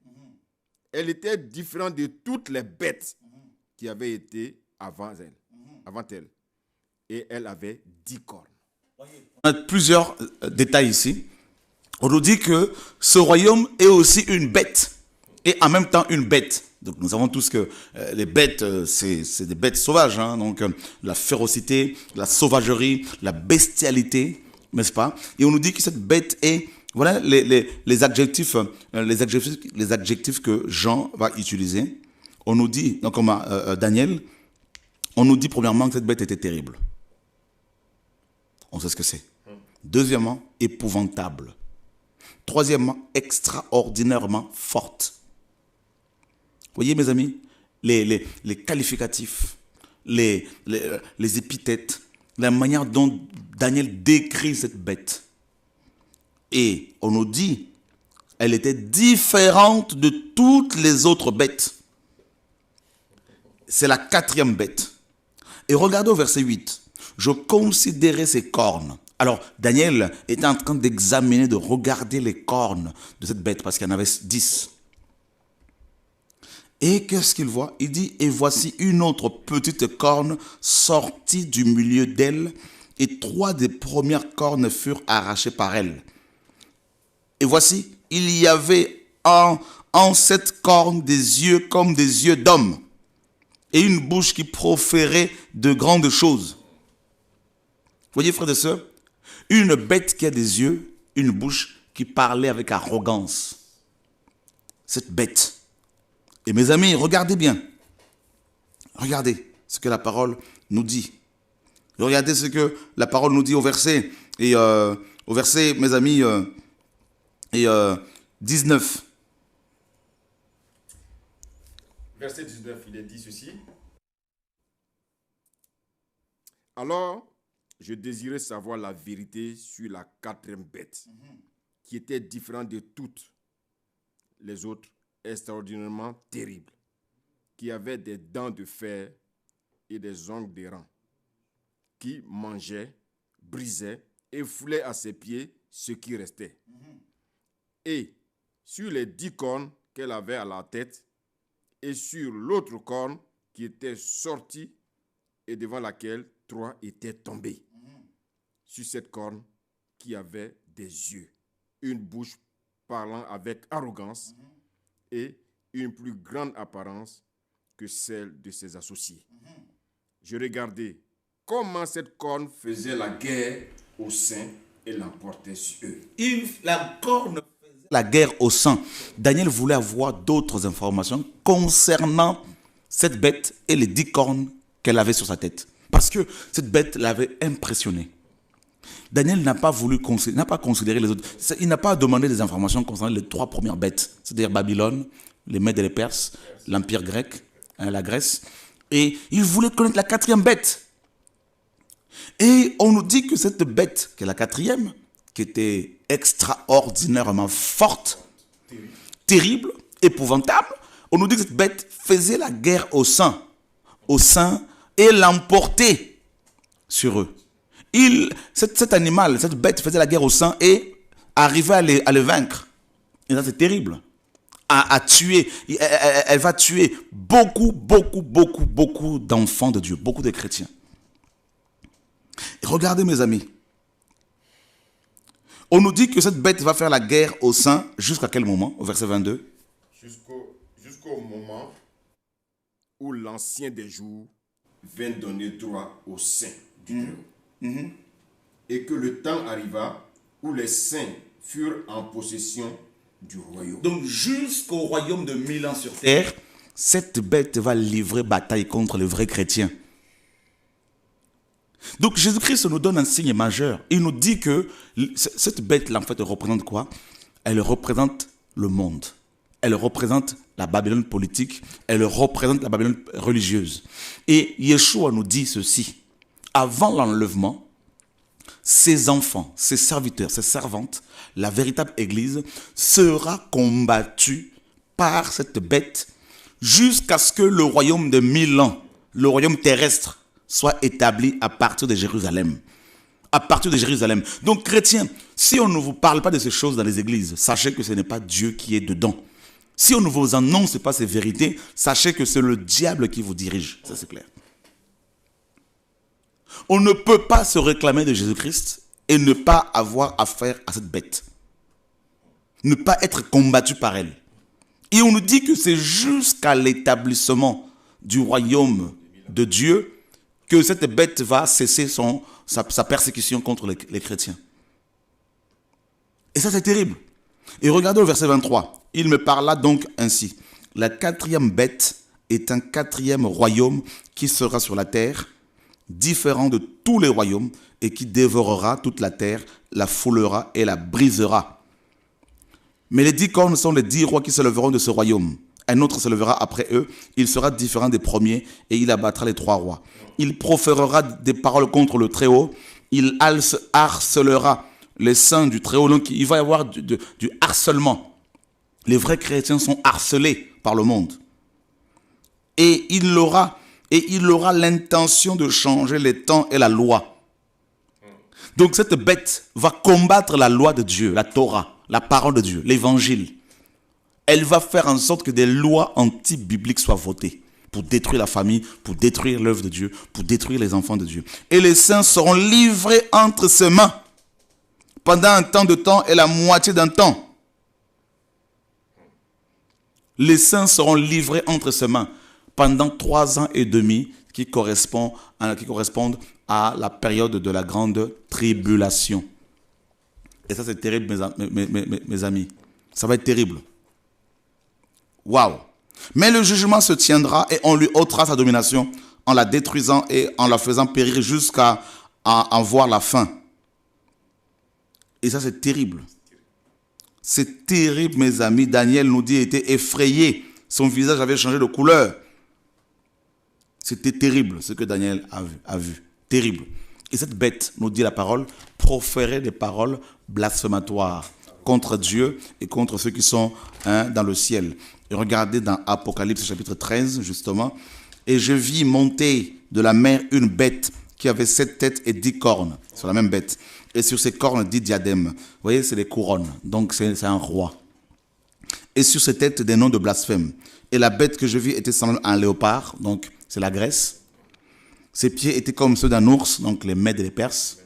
Elle était différente de toutes les bêtes qui avaient été avant elle. Et elle avait 10 cornes. On a plusieurs détails ici. On nous dit que ce royaume est aussi une bête. Et en même temps une bête. Donc nous savons tous que les bêtes, c'est des bêtes sauvages. Hein. Donc la férocité, la sauvagerie, la bestialité, n'est-ce pas? Et on nous dit que cette bête est... Voilà les adjectifs que Jean va utiliser. On nous dit, donc comme Daniel, on nous dit premièrement que cette bête était terrible. On sait ce que c'est. Deuxièmement, épouvantable. Troisièmement, extraordinairement forte. Vous voyez mes amis, les qualificatifs, les épithètes, la manière dont Daniel décrit cette bête. Et on nous dit, elle était différente de toutes les autres bêtes. C'est la quatrième bête. Et regardez au verset 8. Je considérais ses cornes. Alors, Daniel était en train d'examiner, de regarder les cornes de cette bête, parce qu'il y en avait 10. Et qu'est-ce qu'il voit? Il dit, et voici une autre petite corne sortie du milieu d'elle, et 3 des premières cornes furent arrachées par elle. Et voici, il y avait en cette corne des yeux comme des yeux d'homme, et une bouche qui proférait de grandes choses. Vous voyez, frères et sœurs, une bête qui a des yeux, une bouche qui parlait avec arrogance. Cette bête. Et mes amis, regardez bien. Regardez ce que la parole nous dit. Regardez ce que la parole nous dit au verset, mes amis, 19. Verset 19, il est dit ceci. Alors, je désirais savoir la vérité sur la quatrième bête, qui était différente de toutes les autres, extraordinairement terrible, qui avait des dents de fer et des ongles d'airain, qui mangeait, brisait et foulait à ses pieds ce qui restait. Et sur les 10 cornes qu'elle avait à la tête, et sur l'autre corne qui était sortie et devant laquelle 3 étaient tombés. Sur cette corne qui avait des yeux, une bouche parlant avec arrogance et une plus grande apparence que celle de ses associés. Je regardais comment cette corne faisait la guerre aux saints et l'emportait sur eux. La corne faisait la guerre aux saints. Daniel voulait avoir d'autres informations concernant cette bête et les 10 cornes qu'elle avait sur sa tête. Parce que cette bête l'avait impressionné. Daniel n'a pas considéré les autres. Il n'a pas demandé des informations concernant les 3 premières bêtes, c'est-à-dire Babylone, les Mèdes et les Perses, l'Empire grec, la Grèce. Et il voulait connaître la 4e bête. Et on nous dit que cette bête, qui est la quatrième, qui était extraordinairement forte, terrible, épouvantable, on nous dit que cette bête faisait la guerre aux saints et l'emportait sur eux. Cet animal, cette bête faisait la guerre aux saints et arrivait à les vaincre. Et ça, c'est terrible. À tuer. Elle va tuer beaucoup d'enfants de Dieu, beaucoup de chrétiens. Et regardez, mes amis. On nous dit que cette bête va faire la guerre aux saints jusqu'à quel moment? Au verset 22. Jusqu'au moment où l'ancien des jours vint donner droit aux saints du Très-Haut. Et que le temps arriva où les saints furent en possession du royaume. Donc jusqu'au royaume de 1000 ans sur terre, cette bête va livrer bataille contre les vrais chrétiens. Donc Jésus-Christ nous donne un signe majeur. Il nous dit que cette bête-là, en fait, elle représente quoi? Elle représente le monde. Elle représente la Babylone politique. Elle représente la Babylone religieuse. Et Yeshua nous dit ceci. Avant l'enlèvement, ses enfants, ses serviteurs, ses servantes, la véritable Église sera combattue par cette bête jusqu'à ce que le royaume de 1000 ans, le royaume terrestre, soit établi à partir de Jérusalem. À partir de Jérusalem. Donc, chrétiens, si on ne vous parle pas de ces choses dans les églises, sachez que ce n'est pas Dieu qui est dedans. Si on ne vous annonce pas ces vérités, sachez que c'est le diable qui vous dirige. Ça, c'est clair. On ne peut pas se réclamer de Jésus-Christ et ne pas avoir affaire à cette bête. Ne pas être combattu par elle. Et on nous dit que c'est jusqu'à l'établissement du royaume de Dieu que cette bête va cesser sa persécution contre les chrétiens. Et ça, c'est terrible. Et regardez au verset 23. Il me parla donc ainsi. La quatrième bête est un quatrième royaume qui sera sur la terre, différent de tous les royaumes, et qui dévorera toute la terre, la foulera et la brisera. Mais les 10 cornes sont les 10 rois qui se lèveront de ce royaume. Un autre se lèvera après eux, il sera différent des premiers, et il abattra les 3 rois. Il proférera des paroles contre le Très-Haut, il harcelera les saints du Très-Haut. Donc il va y avoir du harcèlement. Les vrais chrétiens sont harcelés par le monde. Et il aura l'intention de changer les temps et la loi. Donc cette bête va combattre la loi de Dieu, la Torah, la parole de Dieu, l'évangile. Elle va faire en sorte que des lois anti-bibliques soient votées pour détruire la famille, pour détruire l'œuvre de Dieu, pour détruire les enfants de Dieu. Et les saints seront livrés entre ses mains pendant un temps de temps et la moitié d'un temps. Les saints seront livrés entre ses mains pendant 3 ans et demi qui correspondent à la période de la grande tribulation. Et ça, c'est terrible, mes amis. Ça va être terrible. Waouh! Mais le jugement se tiendra et on lui ôtera sa domination en la détruisant et en la faisant périr jusqu'à en voir la fin. Et ça, c'est terrible. C'est terrible, mes amis. Daniel nous dit, il était effrayé. Son visage avait changé de couleur. C'était terrible ce que Daniel a vu. Terrible. Et cette bête, nous dit la parole, proférait des paroles blasphématoires contre Dieu et contre ceux qui sont dans le ciel. Et regardez dans Apocalypse chapitre 13, justement. Et je vis monter de la mer une bête qui avait 7 têtes et 10 cornes. C'est la même bête. Et sur ces cornes, 10 diadèmes. Vous voyez, c'est des couronnes. Donc, c'est un roi. Et sur ses têtes, des noms de blasphème. Et la bête que je vis était semblable à un léopard. Donc, c'est la Grèce. Ses pieds étaient comme ceux d'un ours. Donc, les Mèdes et les Perses.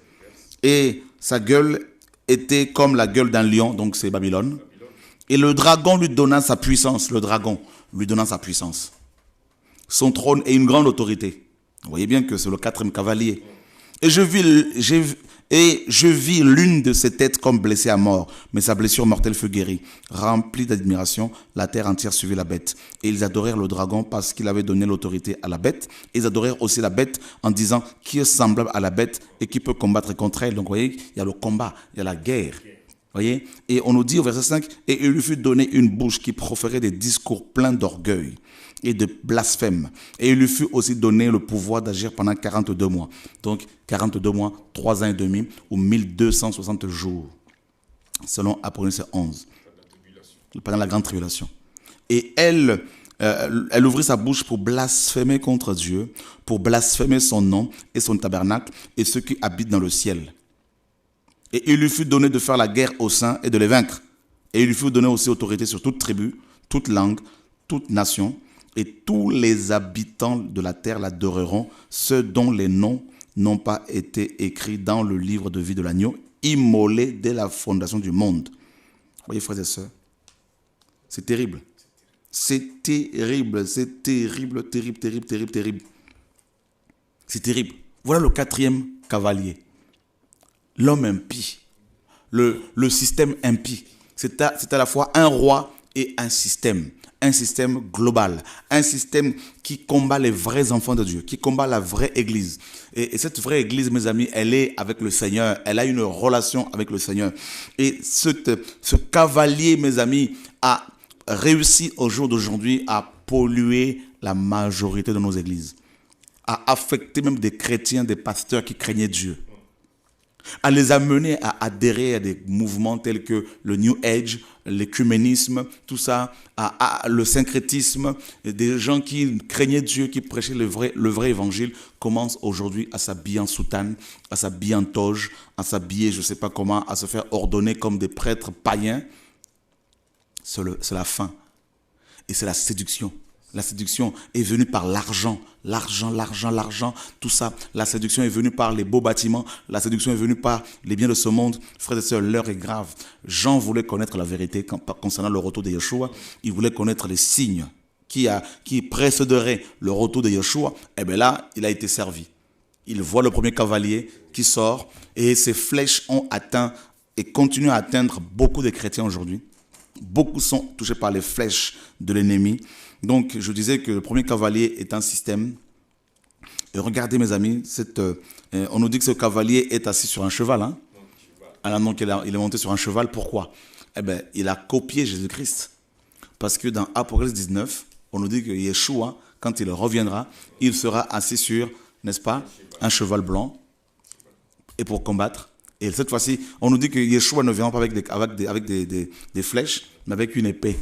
Et sa gueule était comme la gueule d'un lion. Donc, c'est Babylone. Et le dragon lui donna sa puissance. Le dragon lui donna sa puissance. Son trône et une grande autorité. Vous voyez bien que c'est le 4e cavalier. Et je vis l'une de ses têtes comme blessée à mort, mais sa blessure mortelle fut guérie. Remplie d'admiration, la terre entière suivit la bête. Et ils adorèrent le dragon parce qu'il avait donné l'autorité à la bête. Et ils adorèrent aussi la bête en disant qui est semblable à la bête et qui peut combattre contre elle. Donc vous voyez, il y a le combat, il y a la guerre. Voyez? Et on nous dit au verset 5, « Et il lui fut donné une bouche qui proférait des discours pleins d'orgueil et de blasphème. Et il lui fut aussi donné le pouvoir d'agir pendant 42 mois. » Donc 42 mois, 3 ans et demi ou 1260 jours, selon Apocalypse 11, pendant la grande tribulation. Et elle ouvrit sa bouche pour blasphémer contre Dieu, pour blasphémer son nom et son tabernacle et ceux qui habitent dans le ciel. Et il lui fut donné de faire la guerre aux saints et de les vaincre. Et il lui fut donné aussi autorité sur toute tribu, toute langue, toute nation. Et tous les habitants de la terre l'adoreront, ceux dont les noms n'ont pas été écrits dans le livre de vie de l'agneau, immolé dès la fondation du monde. Vous voyez, frères et sœurs, c'est terrible. C'est terrible, c'est terrible, terrible, terrible, terrible, terrible. C'est terrible. Voilà le 4e cavalier. L'homme impie, le système impie. C'est à la fois un roi et un système global, un système qui combat les vrais enfants de Dieu, qui combat la vraie église. Et cette vraie église, mes amis, elle est avec le Seigneur, elle a une relation avec le Seigneur. Et ce cavalier, mes amis, a réussi au jour d'aujourd'hui à polluer la majorité de nos églises, à affecter même des chrétiens, des pasteurs qui craignaient Dieu, à les amener à adhérer à des mouvements tels que le New Age, l'écuménisme, tout ça, le syncrétisme. Des gens qui craignaient Dieu, qui prêchaient le vrai évangile, commencent aujourd'hui à s'habiller en soutane, à s'habiller en toge, à s'habiller, je ne sais pas comment, à se faire ordonner comme des prêtres païens. C'est la fin. Et c'est la séduction. La séduction est venue par l'argent, tout ça. La séduction est venue par les beaux bâtiments. La séduction est venue par les biens de ce monde. Frères et sœurs, l'heure est grave. Jean voulait connaître la vérité concernant le retour de Yeshua. Il voulait connaître les signes qui précéderaient le retour de Yeshua. Et bien là, il a été servi. Il voit le premier cavalier qui sort et ses flèches ont atteint et continuent à atteindre beaucoup de chrétiens aujourd'hui. Beaucoup sont touchés par les flèches de l'ennemi. Donc, je disais que le premier cavalier est un système. Et regardez, mes amis, on nous dit que ce cavalier est assis sur un cheval. Hein? Alors, donc, il est monté sur un cheval. Pourquoi? Eh bien, il a copié Jésus-Christ. Parce que dans Apocalypse 19, on nous dit que Yeshua, quand il reviendra, il sera assis sur, n'est-ce pas, un cheval blanc. Et pour combattre. Et cette fois-ci, on nous dit que Yeshua ne viendra pas avec des flèches, mais avec une épée.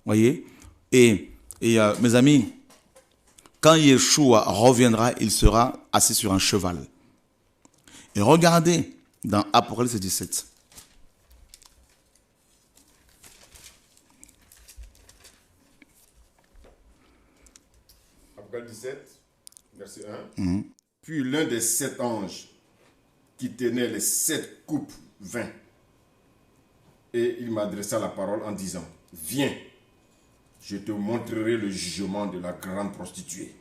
Voyez? Et mes amis, quand Yeshua reviendra, il sera assis sur un cheval. Et regardez dans Apocalypse 17. Apocalypse 17, verset 1. Puis l'un des 7 anges qui tenait les 7 coupes vint, et il m'adressa la parole en disant, « Viens, je te montrerai le jugement de la grande prostituée,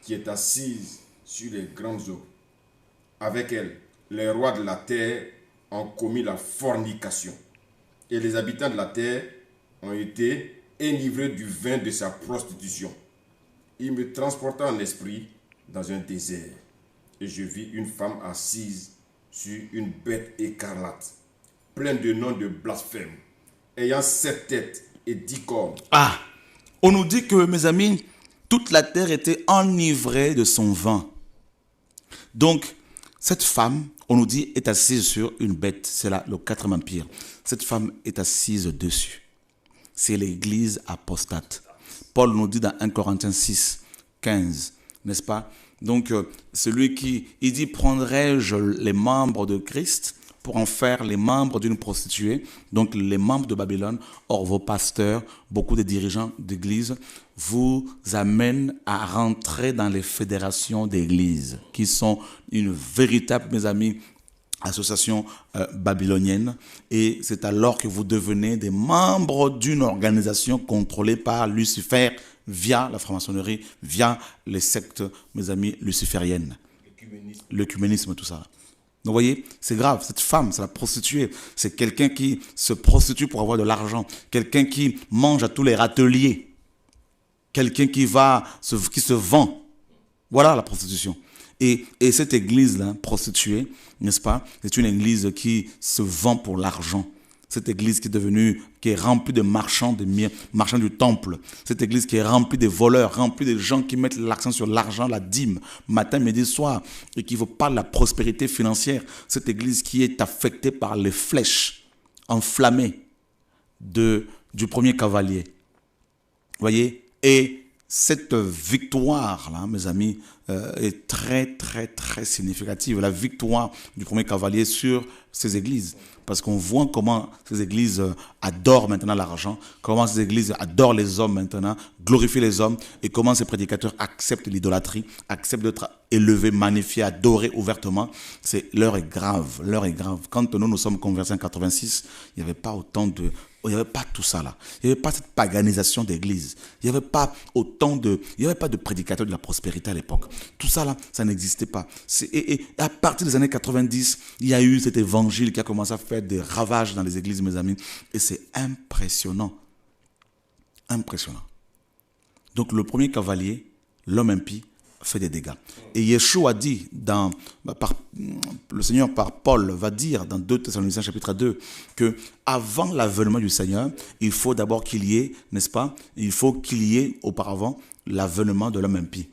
qui est assise sur les grandes eaux. Avec elle, les rois de la terre ont commis la fornication, et les habitants de la terre ont été enivrés du vin de sa prostitution. Il me transporta en esprit dans un désert, et je vis une femme assise sur une bête écarlate, pleine de noms de blasphème, ayant 7 têtes et 10 cornes. » Ah, on nous dit que, mes amis, toute la terre était enivrée de son vin. Donc, cette femme, on nous dit, est assise sur une bête. C'est là le 4e empire. Cette femme est assise dessus. C'est l'église apostate. Paul nous dit dans 1 Corinthiens 6, 15, n'est-ce pas? Donc, celui qui, il dit, prendrai-je les membres de Christ pour en faire les membres d'une prostituée, donc les membres de Babylone. Or, vos pasteurs, beaucoup de dirigeants d'église, vous amènent à rentrer dans les fédérations d'églises, qui sont une véritable, mes amis, association babylonienne. Et c'est alors que vous devenez des membres d'une organisation contrôlée par Lucifer, via la franc-maçonnerie, via les sectes, mes amis, lucifériennes. L'œcuménisme, tout ça. Donc, vous voyez, c'est grave. Cette femme, c'est la prostituée. C'est quelqu'un qui se prostitue pour avoir de l'argent. Quelqu'un qui mange à tous les râteliers. Quelqu'un qui se vend. Voilà la prostitution. Et cette église-là, prostituée, n'est-ce pas, c'est une église qui se vend pour l'argent. Cette église qui est remplie de marchands du temple. Cette église qui est remplie de voleurs, remplie de gens qui mettent l'accent sur l'argent, la dîme, matin, midi, soir, et qui ne veut pas de la prospérité financière. Cette église qui est affectée par les flèches enflammées du premier cavalier. Vous voyez? Et cette victoire-là, mes amis, est très, très, très significative. La victoire du premier cavalier sur ces églises. Parce qu'on voit comment ces églises adorent maintenant l'argent, comment ces églises adorent les hommes maintenant, glorifient les hommes, et comment ces prédicateurs acceptent l'idolâtrie, acceptent d'être élevés, magnifiés, adorés ouvertement. L'heure est grave, l'heure est grave. Quand nous sommes convertis en 86, il n'y avait pas il n'y avait pas tout ça là. Il n'y avait pas cette paganisation d'église. Il n'y avait pas il n'y avait pas de prédicateurs de la prospérité à l'époque. Tout ça là, ça n'existait pas. Et à partir des années 90, il y a eu cet évangile qui a commencé à faire des ravages dans les églises, mes amis. Et c'est impressionnant. Impressionnant. Donc le premier cavalier, l'homme impie, fait des dégâts. Et Yeshua dit, le Seigneur par Paul va dire dans 2 Thessaloniciens chapitre 2, que avant l'avènement du Seigneur, il faut d'abord qu'il y ait, n'est-ce pas, il faut qu'il y ait auparavant l'avènement de l'homme impie,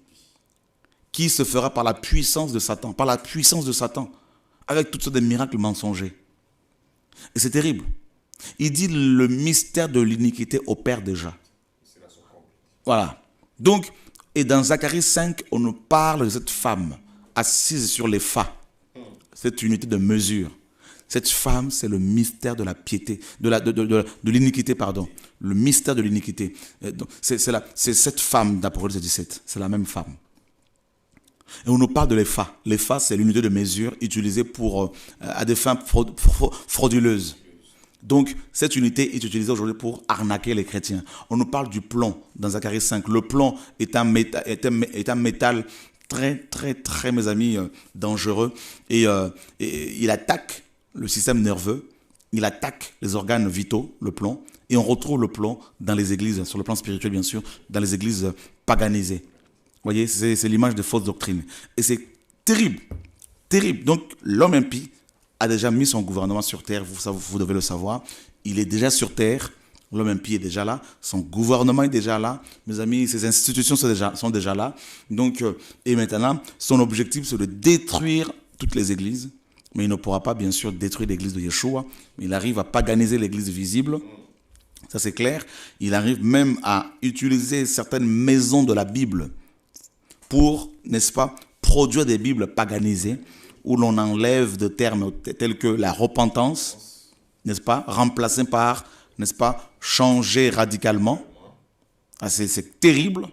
qui se fera par la puissance de Satan, avec toutes sortes de miracles mensongers. Et c'est terrible. Il dit le mystère de l'iniquité opère déjà. Voilà. Donc, et dans Zacharie 5, on nous parle de cette femme assise sur les phas, cette unité de mesure. Cette femme, c'est le mystère de la piété, de l'iniquité, pardon. Le mystère de l'iniquité. C'est cette femme d'Apocalypse 17. C'est la même femme. Et on nous parle de l'épha. L'épha, c'est l'unité de mesure utilisée à des fins frauduleuses. Donc, cette unité est utilisée aujourd'hui pour arnaquer les chrétiens. On nous parle du plomb dans Zacharie 5. Le plomb est un métal très, très, très, mes amis, dangereux. Et il attaque le système nerveux. Il attaque les organes vitaux, le plomb. Et on retrouve le plomb dans les églises, sur le plan spirituel, bien sûr, dans les églises paganisées. Vous voyez, c'est l'image de fausses doctrines. Et c'est terrible, terrible. Donc, l'homme impie a déjà mis son gouvernement sur terre, vous devez le savoir. Il est déjà sur terre, l'homme impie est déjà là, son gouvernement est déjà là, mes amis, ses institutions sont déjà là. Donc, et maintenant, son objectif, c'est de détruire toutes les églises, mais il ne pourra pas, bien sûr, détruire l'église de Yeshua. Il arrive à paganiser l'église visible, ça c'est clair. Il arrive même à utiliser certaines maisons de la Bible pour, n'est-ce pas, produire des Bibles paganisées, où l'on enlève des termes tels que la repentance, n'est-ce pas, remplacés par, n'est-ce pas, changer radicalement. Ah, c'est terrible,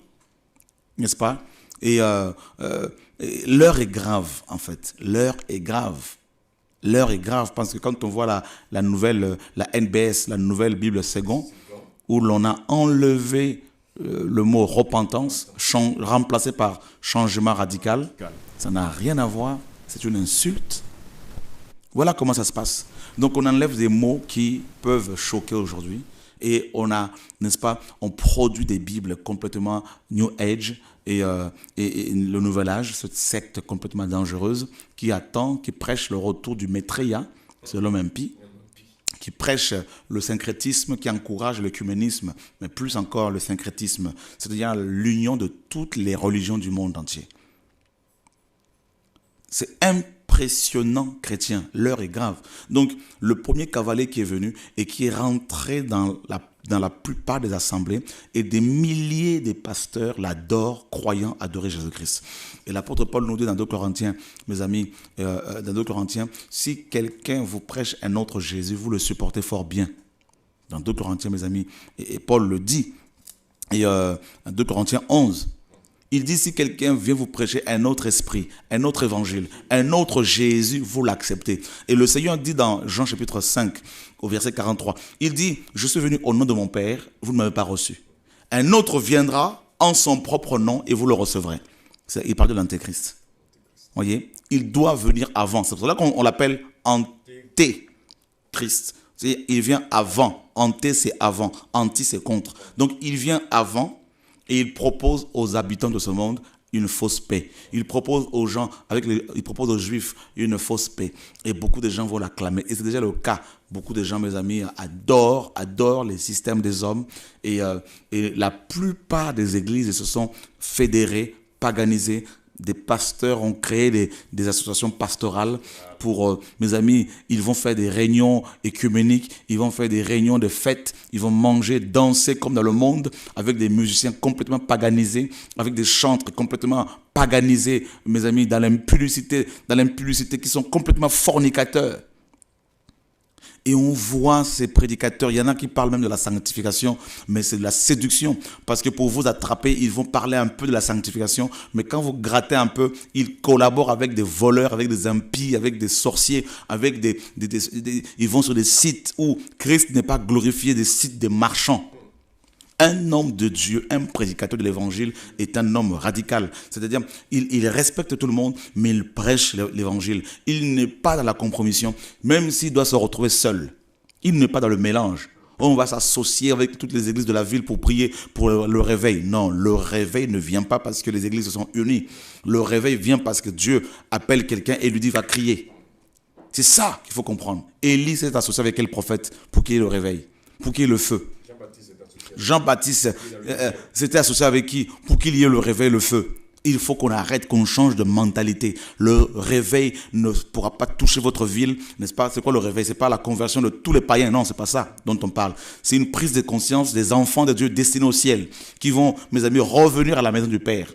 n'est-ce pas? Et l'heure est grave, en fait. L'heure est grave. L'heure est grave parce que quand on voit la nouvelle, la NBS, la nouvelle Bible Second, où l'on a enlevé le mot repentance, remplacé par changement radical, ça n'a rien à voir. C'est une insulte. Voilà comment ça se passe. Donc on enlève des mots qui peuvent choquer aujourd'hui et on a, n'est-ce pas, on produit des Bibles complètement New Age et le Nouvel Âge, cette secte complètement dangereuse qui prêche le retour du Maitreya, c'est l'homme impie, qui prêche le syncrétisme, qui encourage l'œcuménisme, mais plus encore le syncrétisme, c'est-à-dire l'union de toutes les religions du monde entier. C'est impressionnant, chrétien. L'heure est grave. Donc, le premier cavalier qui est venu et qui est rentré dans la plupart des assemblées, et des milliers de pasteurs l'adorent, croyant adorer Jésus-Christ. Et l'apôtre Paul nous dit dans 2 Corinthiens, mes amis, dans 2 Corinthiens, si quelqu'un vous prêche un autre Jésus, vous le supportez fort bien. Dans 2 Corinthiens, mes amis, et Paul le dit, et dans 2 Corinthiens 11, il dit, si quelqu'un vient vous prêcher un autre esprit, un autre évangile, un autre Jésus, vous l'acceptez. Et le Seigneur dit dans Jean chapitre 5, au verset 43, il dit, je suis venu au nom de mon Père, vous ne m'avez pas reçu. Un autre viendra en son propre nom et vous le recevrez. Il parle de l'antéchrist. Vous voyez, il doit venir avant. C'est pour cela qu'on l'appelle antéchrist. Il vient avant. Anté, c'est avant. Anti, c'est contre. Donc, il vient avant. Et il propose aux habitants de ce monde une fausse paix. Il propose aux gens, il propose aux Juifs une fausse paix. Et beaucoup de gens vont l'acclamer. Et c'est déjà le cas. Beaucoup de gens, mes amis, adorent les systèmes des hommes. Et la plupart des églises se sont fédérées, paganisées. Des pasteurs ont créé des associations pastorales pour, mes amis, ils vont faire des réunions œcuméniques, ils vont faire des réunions de fêtes, ils vont manger, danser comme dans le monde, avec des musiciens complètement paganisés, avec des chantres complètement paganisés, mes amis, dans l'impudicité, qui sont complètement fornicateurs. Et on voit ces prédicateurs, il y en a qui parlent même de la sanctification, mais c'est de la séduction. Parce que pour vous attraper, ils vont parler un peu de la sanctification, mais quand vous grattez un peu, ils collaborent avec des voleurs, avec des impies, avec des sorciers, avec ils vont sur des sites où Christ n'est pas glorifié, des sites des marchands. Un homme de Dieu, un prédicateur de l'évangile est un homme radical. C'est-à-dire, il respecte tout le monde, mais il prêche l'évangile. Il n'est pas dans la compromission, même s'il doit se retrouver seul. Il n'est pas dans le mélange. On va s'associer avec toutes les églises de la ville pour prier pour le réveil. Non, le réveil ne vient pas parce que les églises se sont unies. Le réveil vient parce que Dieu appelle quelqu'un et lui dit « va crier ». C'est ça qu'il faut comprendre. Élie s'est associé avec quel prophète pour qu'il y ait le réveil, pour qu'il y ait le feu? Jean-Baptiste s'était associé avec qui? Pour qu'il y ait le réveil, le feu. Il faut qu'on arrête, qu'on change de mentalité. Le réveil ne pourra pas toucher votre ville, n'est-ce pas? C'est quoi le réveil? C'est pas la conversion de tous les païens. Non, c'est pas ça dont on parle. C'est une prise de conscience des enfants de Dieu destinés au ciel, qui vont, mes amis, revenir à la maison du Père.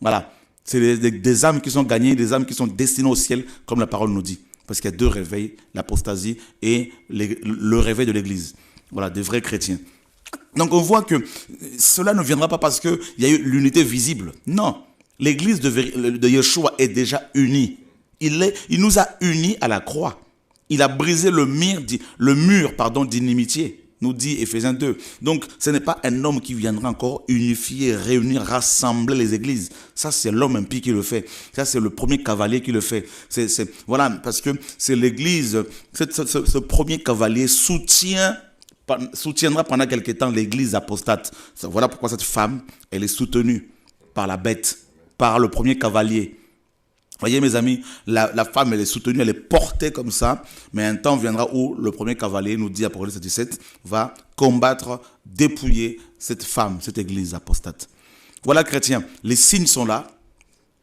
Voilà. C'est des âmes qui sont gagnées, des âmes qui sont destinées au ciel, comme la parole nous dit. Parce qu'il y a deux réveils, l'apostasie et le réveil de l'Église. Voilà, des vrais chrétiens. Donc on voit que cela ne viendra pas parce qu'il y a eu l'unité visible. Non, l'église de Yeshua est déjà unie. Il nous a unis à la croix. Il a brisé le mur d'inimitié, nous dit Éphésiens 2. Donc ce n'est pas un homme qui viendra encore unifier, réunir, rassembler les églises. Ça c'est l'homme impie qui le fait. Ça c'est le premier cavalier qui le fait. Voilà, parce que c'est l'église, ce premier cavalier soutiendra pendant quelque temps l'église apostate. Voilà pourquoi cette femme, elle est soutenue par la bête, par le premier cavalier. Voyez mes amis, la femme elle est soutenue, elle est portée comme ça, mais un temps viendra où le premier cavalier, nous dit Apocalypse 17, va combattre, dépouiller cette femme, cette église apostate. Voilà chrétiens, les signes sont là.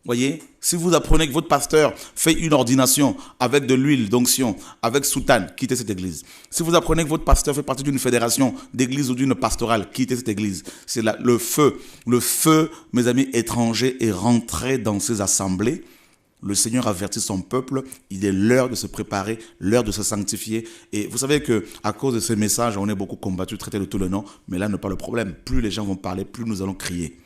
Voyez, si vous apprenez que votre pasteur fait une ordination avec de l'huile d'onction, avec soutane, quittez cette église. Si vous apprenez que votre pasteur fait partie d'une fédération d'église ou d'une pastorale, quittez cette église. C'est le feu, mes amis étrangers, est rentré dans ces assemblées. Le Seigneur avertit son peuple, il est l'heure de se préparer, l'heure de se sanctifier. Et vous savez qu'à cause de ces messages, on est beaucoup combattu, traité de tout le nom, mais là n'est pas le problème. Plus les gens vont parler, plus nous allons crier.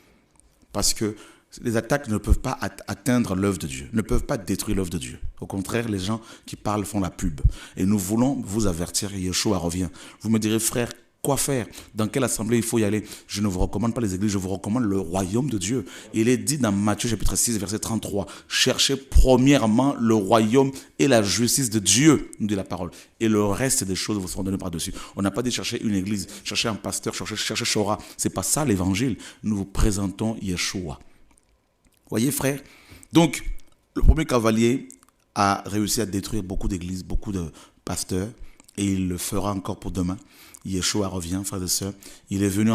Parce que les attaques ne peuvent pas atteindre l'œuvre de Dieu, ne peuvent pas détruire l'œuvre de Dieu. Au contraire, les gens qui parlent font la pub. Et nous voulons vous avertir, Yeshua revient. Vous me direz, frère, quoi faire? Dans quelle assemblée il faut y aller? Je ne vous recommande pas les églises, je vous recommande le royaume de Dieu. Il est dit dans Matthieu chapitre 6, verset 33, cherchez premièrement le royaume et la justice de Dieu, nous dit la parole. Et le reste des choses vous seront données par-dessus. On n'a pas dit chercher une église, chercher un pasteur, chercher Shora. Ce n'est pas ça l'évangile. Nous vous présentons Yeshua. Voyez frère, donc le premier cavalier a réussi à détruire beaucoup d'églises, beaucoup de pasteurs, et il le fera encore pour demain. Yeshua revient, frères et sœurs. Il est venu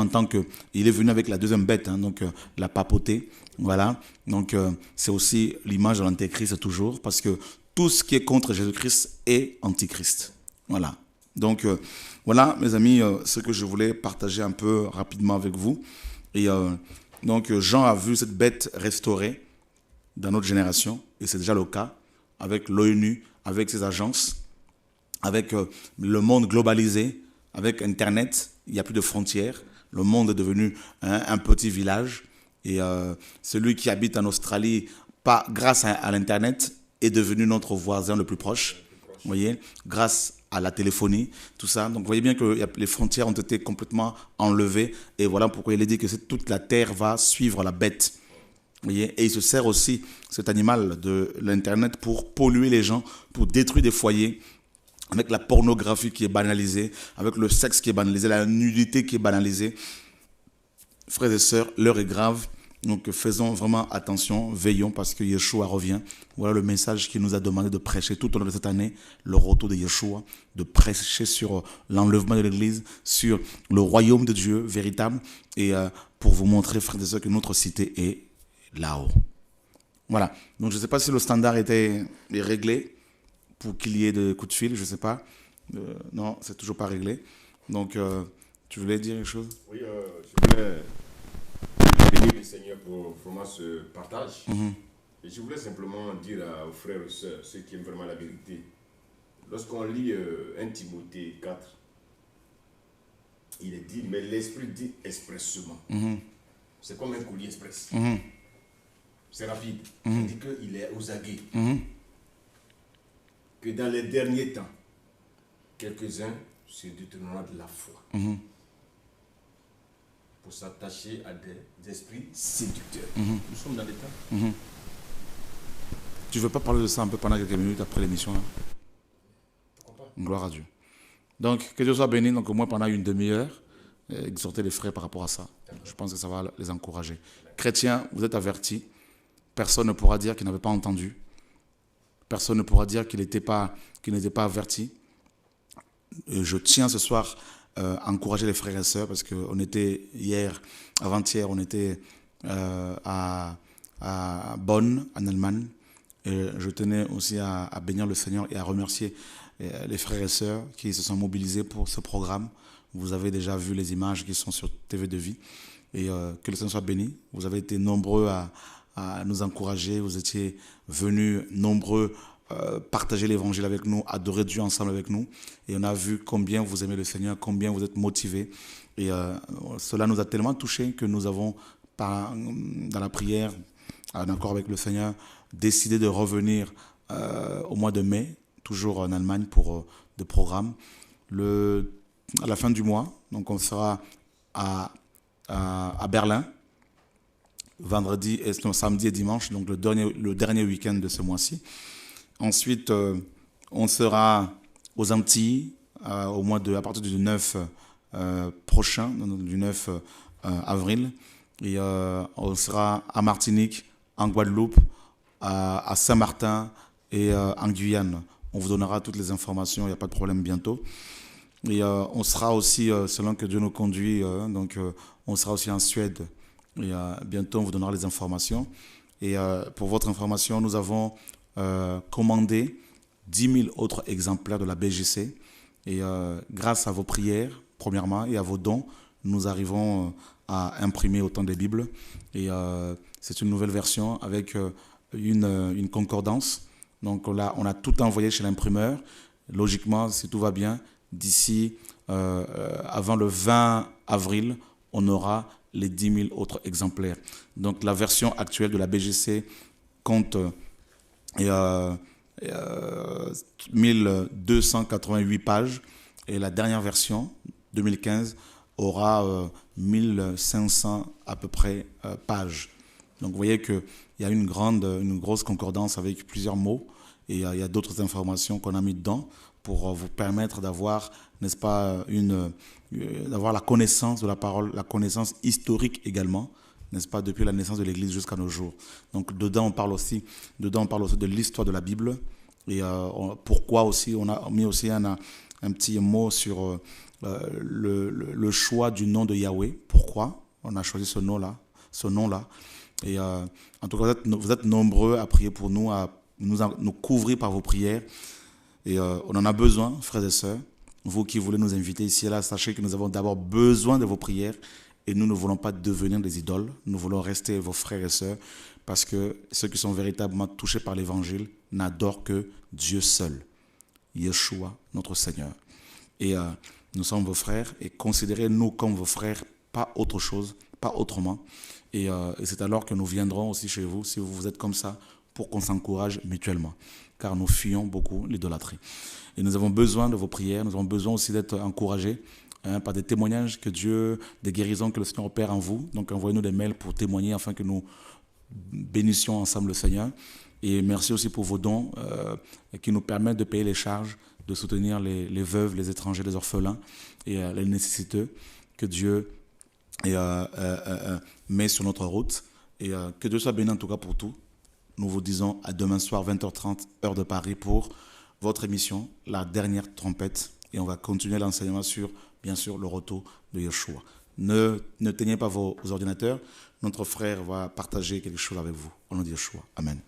avec la deuxième bête, donc la papauté. Voilà, donc c'est aussi l'image de l'antéchrist toujours, parce que tout ce qui est contre Jésus-Christ est antichrist. Voilà, donc voilà mes amis, ce que je voulais partager un peu rapidement avec vous. Et donc Jean a vu cette bête restaurée dans notre génération, et c'est déjà le cas avec l'ONU, avec ses agences, avec le monde globalisé, avec Internet. Il n'y a plus de frontières, le monde est devenu un petit village, et celui qui habite en Australie, grâce à l'Internet, est devenu notre voisin le plus proche, vous voyez, grâce à la téléphonie, tout ça. Donc vous voyez bien que les frontières ont été complètement enlevées, et voilà pourquoi il est dit que toute la terre va suivre la bête. Vous voyez, et il se sert aussi, cet animal de l'Internet, pour polluer les gens, pour détruire des foyers, avec la pornographie qui est banalisée, avec le sexe qui est banalisé, la nudité qui est banalisée. Frères et sœurs, l'heure est grave, Donc faisons vraiment attention, veillons parce que Yeshua revient. Voilà le message qu'il nous a demandé de prêcher tout au long de cette année, le retour de Yeshua, de prêcher sur l'enlèvement de l'Église, sur le royaume de Dieu véritable, et pour vous montrer, frères et sœurs, que notre cité est là-haut. Voilà, donc je ne sais pas si le standard est réglé pour qu'il y ait de coups de fil, je ne sais pas. Non, c'est toujours pas réglé. Donc, tu voulais dire quelque chose? Oui, je voulais bénir le Seigneur pour vraiment ce partage. Et je voulais simplement dire aux frères et sœurs, ceux qui aiment vraiment la vérité, lorsqu'on lit 1 Timothée 4, il est dit, mais l'Esprit dit expressement. C'est comme un courrier express. C'est rapide. Il dit qu'il est aux aguets. Que dans les derniers temps, quelques-uns se détourneront de la foi pour s'attacher à des esprits séducteurs. Nous sommes dans les temps. Tu ne veux pas parler de ça un peu pendant quelques minutes après l'émission là? Pourquoi pas? Gloire à Dieu. Donc, que Dieu soit béni. Donc, au moins pendant une demi-heure, exhorter les frères par rapport à ça. Je pense que ça va les encourager. Chrétiens, vous êtes avertis. Personne ne pourra dire qu'il n'avait pas entendu. Personne ne pourra dire qu'il n'était pas averti. Et je tiens ce soir à encourager les frères et sœurs parce qu'on était avant-hier, on était à Bonn, en Allemagne. Et je tenais aussi à bénir le Seigneur et à remercier les frères et sœurs qui se sont mobilisés pour ce programme. Vous avez déjà vu les images qui sont sur TV de Vie. Et que le Seigneur soit béni. Vous avez été nombreux à nous encourager. Vous étiez venus nombreux partager l'évangile avec nous, adorer Dieu ensemble avec nous. Et on a vu combien vous aimez le Seigneur, combien vous êtes motivés. Et cela nous a tellement touchés que nous avons, dans la prière, en accord avec le Seigneur, décidé de revenir au mois de mai, toujours en Allemagne pour des programmes. À la fin du mois, donc on sera à Berlin, samedi et dimanche, donc le dernier week-end de ce mois-ci. Ensuite, on sera aux Antilles à partir du 9 prochain, du 9 avril. Et on sera à Martinique, en Guadeloupe, à Saint-Martin et en Guyane. On vous donnera toutes les informations, il n'y a pas de problème bientôt. Et on sera aussi, selon que Dieu nous conduit, on sera aussi en Suède. Et bientôt, on vous donnera les informations. Et pour votre information, nous avons commandé 10 000 autres exemplaires de la BJC. Et grâce à vos prières, premièrement, et à vos dons, nous arrivons à imprimer autant de Bibles. Et c'est une nouvelle version avec une concordance. Donc on a tout envoyé chez l'imprimeur. Logiquement, si tout va bien, d'ici avant le 20 avril, on aura les 10 000 autres exemplaires. Donc la version actuelle de la BJC compte 1288 pages et la dernière version, 2015, aura 1500 à peu près pages. Donc vous voyez qu'il y a une grosse concordance avec plusieurs mots et il y a d'autres informations qu'on a mis dedans pour vous permettre d'avoir, n'est-ce pas, d'avoir la connaissance de la parole, la connaissance historique également, n'est-ce pas, depuis la naissance de l'Église jusqu'à nos jours. Donc dedans on parle aussi de l'histoire de la Bible et pourquoi aussi on a mis aussi un petit mot sur le choix du nom de Yahweh. Pourquoi on a choisi ce nom-là. Et en tout cas, vous êtes nombreux à prier pour nous, à nous couvrir par vos prières. Et on en a besoin, frères et sœurs. Vous qui voulez nous inviter ici et là, sachez que nous avons d'abord besoin de vos prières. Et nous ne voulons pas devenir des idoles. Nous voulons rester vos frères et sœurs. Parce que ceux qui sont véritablement touchés par l'évangile n'adorent que Dieu seul. Yeshua, notre Seigneur. Et nous sommes vos frères. Et considérez-nous comme vos frères, pas autre chose, pas autrement. Et c'est alors que nous viendrons aussi chez vous, si vous êtes comme ça, pour qu'on s'encourage mutuellement. Car nous fuyons beaucoup l'idolâtrie. Et nous avons besoin de vos prières, nous avons besoin aussi d'être encouragés par des témoignages que Dieu, des guérisons que le Seigneur opère en vous. Donc envoyez-nous des mails pour témoigner afin que nous bénissions ensemble le Seigneur. Et merci aussi pour vos dons qui nous permettent de payer les charges, de soutenir les veuves, les étrangers, les orphelins et les nécessiteux que Dieu met sur notre route. Et que Dieu soit béni en tout cas pour tout. Nous vous disons à demain soir, 20h30, heure de Paris, pour votre émission, la dernière trompette. Et on va continuer l'enseignement sur, bien sûr, le retour de Yeshua. Ne teignez pas vos ordinateurs. Notre frère va partager quelque chose avec vous. Au nom de Yeshua. Amen.